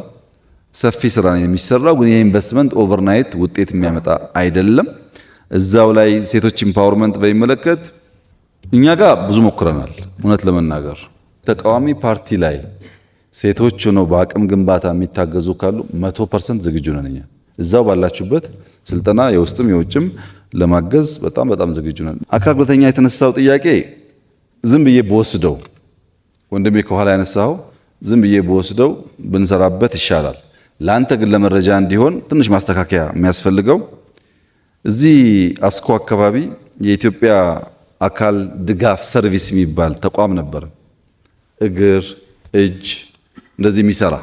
[SPEAKER 8] ሰፊ ስራ ነው የሚሰራው። ግን የኢንቨስትመንት ኦቨርናይት ውጤት የሚያመጣ አይደለም። እዛው ላይ ሴቶች ኢምፓወርመንት በሚመለከት እኛ ጋር ብዙ ሞክረናል። እውነት ለመናገር ተቃዋሚ ፓርቲ ላይ ሴቶች ሆነው በአቅም ግንባታ የሚታገዙ ካሉ 100% ዝግጁ ነን። እኛ እዛው ባላችሁበት ስልጠና የውስጥም የውጭም ለማገዝ በጣም ዝግጁ ነን። አካል ጉዳተኛ የተነሳው ጥያቄ ዝም ብዬ በወስደው ወንድሜ ከኋላ ያነሳው ዝም ብዬ በወስደው ብንሰራበት ይሻላል። ለአንተ ግን ለመረጃ እንዲሆን ትንሽ ማስተካከያ የሚያስፈልገው እዚህ አስኮ አካባቢ የኢትዮጵያ አካል ድጋፍ ሰርቪስ የሚባል ተቋም ነበር። እግር፣ እጅ እንደዚህ የሚሰራ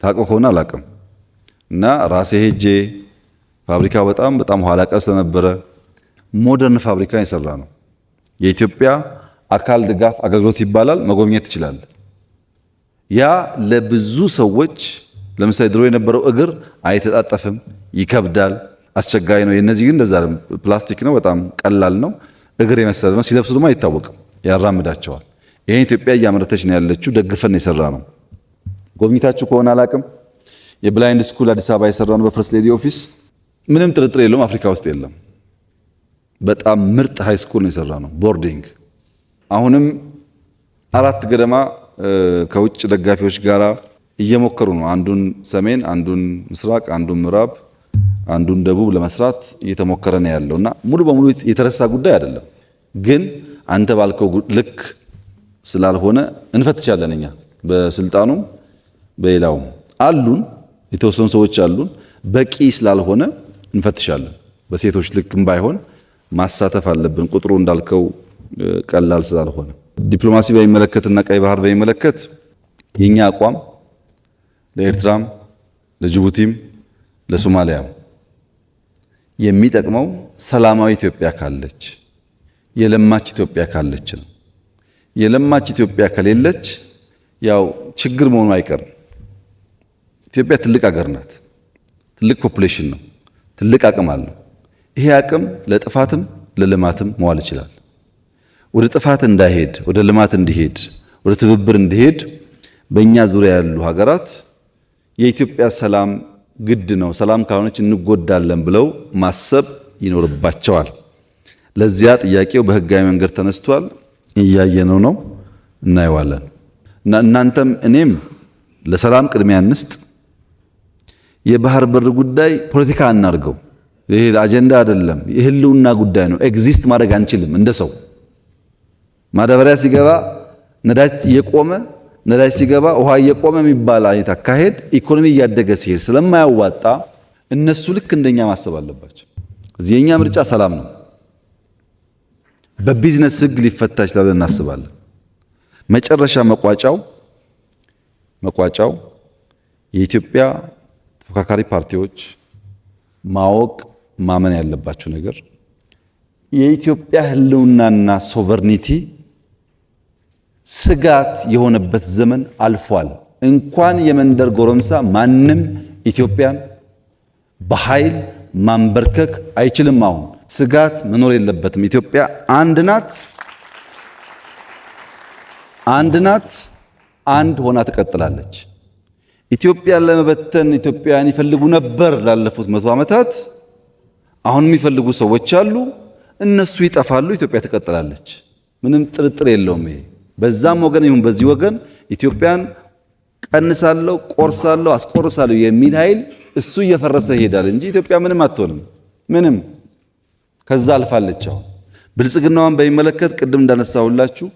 [SPEAKER 8] ታውቆ ከሆነ አላውቅም። እና ራሴ ሄጄ ፋብሪካው በጣም ኋላ ቀር ስለነበረ ሞደርን ፋብሪካ የሰራ ነው። የኢትዮጵያ አካል ድጋፍ አገልግሎት ይባላል። መጎብኘት ትችላለህ። ያ ለብዙ ሰዎች ለምሳሌ ድሮ የነበረው እግር አይተጣጠፍም፣ ይከብዳል፣ አስቸጋሪ ነው። የነዚህ ግን እንደዛ ፕላስቲክ ነው፣ በጣም ቀላል ነው። እግር የመሰለ ነው። ሲለብሱ ደግሞ አይታወቅም፣ ያራምዳቸዋል። ይሄን ኢትዮጵያ እያመረተች ነው ያለችው። ደግፈን የሰራ ነው። ጎብኝታችሁ ከሆነ አላቅም። የብላይንድ ስኩል አዲስ አበባ የሰራ ነው በፈርስት ሌዲ ኦፊስ። ምንም ጥርጥር የለውም አፍሪካ ውስጥ የለም። በጣም ምርጥ ሃይ ስኩል ነው የሰራ ነው። ቦርዲንግ አሁንም 4 ገደማ ከውጭ ደጋፊዎች ጋር እየሞከሩ ነው። አንዱን ሰሜን፣ አንዱን ምስራቅ፣ አንዱን ምዕራብ፣ አንዱን ደቡብ ለመስራት እየተሞከረ ነው ያለውና ሙሉ በሙሉ የተረሳ ጉዳይ አይደለም። ግን አንተ ባልከው ልክ ስላልሆነ እንፈትሻለን። እኛ በስልጣኑም በሌላውም አሉን የተወሰኑ ሰዎች አሉን። በቂ ስላልሆነ እንፈትሻለን። በሴቶች ልክም ባይሆን ማሳተፍ አለብን። ቁጥሩ እንዳልከው ቀላል ስላልሆነ ዲፕሎማሲ በሚመለከትና ቀይ ባህር በሚመለከት የኛ አቋም ለኤርትራም ለጅቡቲም ለሶማሊያም የሚጠቅመው ሰላማዊ ኢትዮጵያ ካለች የለማች ኢትዮጵያ ካለች ነው። የለማች ኢትዮጵያ ከሌለች ያው ችግር መሆኑ አይቀርም። ኢትዮጵያ ትልቅ ሀገር ናት። ትልቅ ፖፑሌሽን ነው። ትልቅ አቅም አለው። ይሄ አቅም ለጥፋትም ለልማትም መዋል ይችላል። ወደ ጥፋት እንዳይሄድ፣ ወደ ልማት እንዲሄድ፣ ወደ ትብብር እንዲሄድ በእኛ ዙሪያ ያሉ ሀገራት የኢትዮጵያ ሰላም ግድ ነው፣ ሰላም ካልሆነች እንጎዳለን ብለው ማሰብ ይኖርባቸዋል። ለዚያ ጥያቄው በህጋዊ መንገድ ተነስቷል። እያየነው ነው፣ እናየዋለን። እና እናንተም እኔም ለሰላም ቅድሚያ እንስጥ። የባህር በር ጉዳይ ፖለቲካ አናርገው። ይሄ አጀንዳ አይደለም፣ የህልውና ጉዳይ ነው። ኤግዚስት ማድረግ አንችልም። እንደ ሰው ማዳበሪያ ሲገባ ነዳጅ እየቆመ ነዳጅ ሲገባ ውሃ እየቆመ የሚባል አይነት አካሄድ ኢኮኖሚ እያደገ ሲሄድ ስለማያዋጣ እነሱ ልክ እንደኛ ማሰብ አለባቸው። እዚህ የኛ ምርጫ ሰላም ነው። በቢዝነስ ህግ ሊፈታ ይችላል እናስባለን። መጨረሻ መቋጫው የኢትዮጵያ ተፎካካሪ ፓርቲዎች ማወቅ ማመን ያለባቸው ነገር የኢትዮጵያ ህልውናና ሶቨርኒቲ ስጋት የሆነበት ዘመን አልፏል። እንኳን የመንደር ጎረምሳ ማንም ኢትዮጵያን በኃይል ማንበርከክ አይችልም። አሁን ስጋት መኖር የለበትም። ኢትዮጵያ አንድ ናት፣ አንድ ሆና ትቀጥላለች። ኢትዮጵያን ለመበተን ኢትዮጵያን ይፈልጉ ነበር ላለፉት 100 ዓመታት። አሁን የሚፈልጉ ሰዎች አሉ። እነሱ ይጠፋሉ፣ ኢትዮጵያ ትቀጥላለች። ምንም ጥርጥር የለውም። ይሄ በዛም ወገን ይሁን በዚህ ወገን ኢትዮጵያን ቀንሳለሁ፣ ቆርሳለሁ፣ አስቆርሳለሁ የሚል ኃይል እሱ እየፈረሰ ይሄዳል እንጂ ኢትዮጵያ ምንም አትሆንም። ምንም ከዛ አልፋለች። አሁን ብልጽግናዋን በሚመለከት ቅድም እንዳነሳሁላችሁ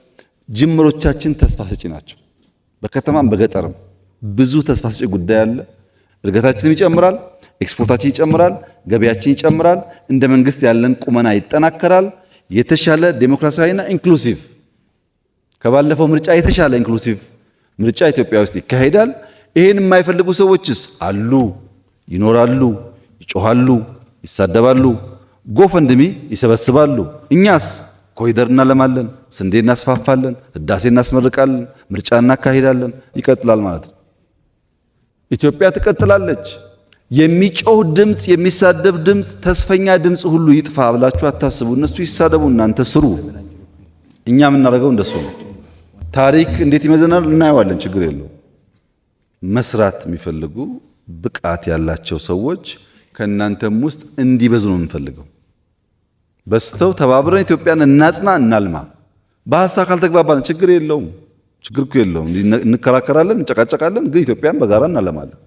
[SPEAKER 8] ጅምሮቻችን ተስፋ ሰጪ ናቸው። በከተማም በገጠርም ብዙ ተስፋ ሰጪ ጉዳይ አለ። እድገታችንም ይጨምራል፣ ኤክስፖርታችን ይጨምራል፣ ገበያችን ይጨምራል። እንደ መንግስት ያለን ቁመና ይጠናከራል። የተሻለ ዴሞክራሲያዊና ኢንክሉሲቭ ከባለፈው ምርጫ የተሻለ ኢንክሉሲቭ ምርጫ ኢትዮጵያ ውስጥ ይካሄዳል። ይሄን የማይፈልጉ ሰዎችስ አሉ፣ ይኖራሉ፣ ይጮሃሉ፣ ይሳደባሉ፣ ጎፈንድሚ ይሰበስባሉ። እኛስ ኮሪደር እናለማለን፣ ስንዴ እናስፋፋለን፣ ህዳሴ እናስመርቃለን፣ ምርጫ እናካሂዳለን። ይቀጥላል ማለት ነው። ኢትዮጵያ ትቀጥላለች። የሚጮህ ድምፅ፣ የሚሳደብ ድምፅ፣ ተስፈኛ ድምፅ ሁሉ ይጥፋ ብላችሁ አታስቡ። እነሱ ይሳደቡ፣ እናንተ ስሩ። እኛ የምናደርገው እንደሱ ነው። ታሪክ እንዴት ይመዘናል እናየዋለን። ችግር የለው። መስራት የሚፈልጉ ብቃት ያላቸው ሰዎች ከእናንተም ውስጥ እንዲበዙ ነው የምንፈልገው። በስተው ተባብረን ኢትዮጵያን እናጽና፣ እናልማ። በሀሳብ ካልተግባባን ችግር የለውም። ችግር እኮ የለውም። እንከራከራለን፣ እንጨቃጨቃለን፣ ግን ኢትዮጵያን በጋራ እናለማለን።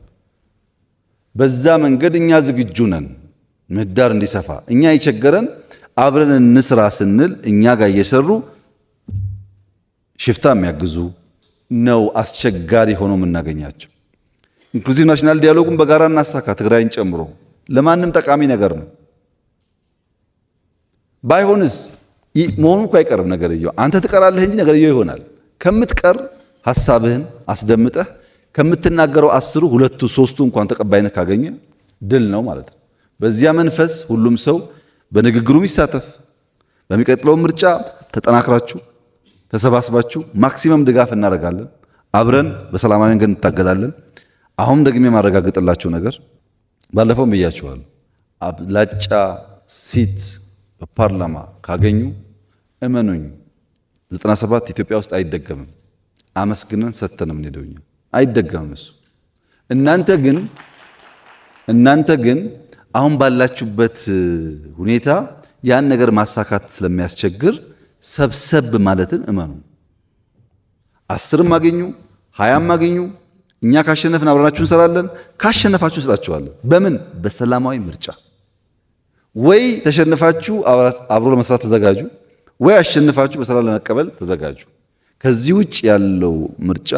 [SPEAKER 8] በዛ መንገድ እኛ ዝግጁ ነን። ምህዳር እንዲሰፋ እኛ የቸገረን አብረን እንስራ ስንል እኛ ጋር እየሰሩ ሽፍታ የሚያግዙ ነው አስቸጋሪ ሆኖ የምናገኛቸው። ኢንክሉሲቭ ናሽናል ዲያሎጉን በጋራ እናሳካ፣ ትግራይን ጨምሮ ለማንም ጠቃሚ ነገር ነው። ባይሆንስ መሆኑ እኮ አይቀርም። ነገርየው አንተ ትቀራለህ እንጂ ነገርየው ይሆናል። ከምትቀር ሐሳብህን አስደምጠህ ከምትናገረው 10 2 3 እንኳን ተቀባይነት ካገኘ ድል ነው ማለት ነው። በዚያ መንፈስ ሁሉም ሰው በንግግሩም ይሳተፍ። በሚቀጥለው ምርጫ ተጠናክራችሁ ተሰባስባችሁ ማክሲመም ድጋፍ እናደርጋለን። አብረን በሰላማዊ መንገድ እንታገላለን። አሁን ደግሜ የማረጋግጥላችሁ ነገር ባለፈውም ብያችኋለሁ። አብላጫ ሲት በፓርላማ ካገኙ እመኑኝ 97 ኢትዮጵያ ውስጥ አይደገምም። አመስግነን ሰተንም እንሄደውኛ አይደገምም እሱ። እናንተ ግን አሁን ባላችሁበት ሁኔታ ያን ነገር ማሳካት ስለሚያስቸግር ሰብሰብ ማለትን እመኑ። 10ም አገኙ 20ም አገኙ እኛ ካሸነፍን አብረናችሁ እንሰራለን። ካሸነፋችሁ እንሰጣችኋለን። በምን? በሰላማዊ ምርጫ። ወይ ተሸንፋችሁ አብሮ ለመስራት ተዘጋጁ፣ ወይ አሸንፋችሁ በሰላም ለመቀበል ተዘጋጁ። ከዚህ ውጭ ያለው ምርጫ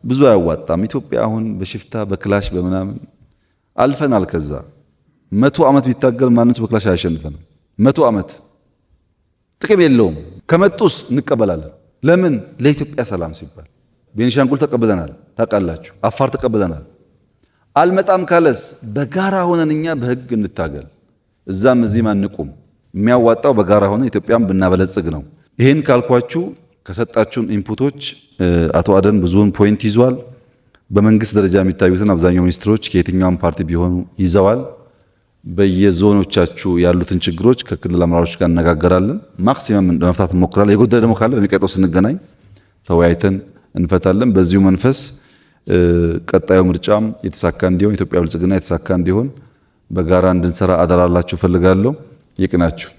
[SPEAKER 8] ብዙ አያዋጣም። ኢትዮጵያ አሁን በሽፍታ በክላሽ በምናምን አልፈናል። ከዛ 100 ዓመት ቢታገል ማንም ሰው በክላሽ አያሸንፈንም። 100 ዓመት ጥቅም የለውም። ከመጡስ እንቀበላለን። ለምን? ለኢትዮጵያ ሰላም ሲባል። ቤኒሻንጉል ተቀብለናል፣ ታውቃላችሁ። አፋር ተቀብለናል። አልመጣም ካለስ በጋራ ሆነን እኛ በህግ እንታገል። እዛም እዚህም አንቁም። የሚያዋጣው በጋራ ሆነን ኢትዮጵያን ብናበለጽግ ነው። ይህን ካልኳችሁ ከሰጣችሁን ኢንፑቶች አቶ አደን ብዙውን ፖይንት ይዟል። በመንግስት ደረጃ የሚታዩትን አብዛኛው ሚኒስትሮች ከየትኛውም ፓርቲ ቢሆኑ ይዘዋል። በየዞኖቻችሁ ያሉትን ችግሮች ከክልል አመራሮች ጋር እነጋገራለን። ማክሲመም ለመፍታት እንሞክራለን። የጎደለ ደግሞ ካለ በሚቀጥለው ስንገናኝ ተወያይተን እንፈታለን። በዚሁ መንፈስ ቀጣዩ ምርጫም የተሳካ እንዲሆን ኢትዮጵያ ብልጽግና የተሳካ እንዲሆን በጋራ እንድንሰራ አደራላችሁ ፈልጋለሁ። ይቅናችሁ።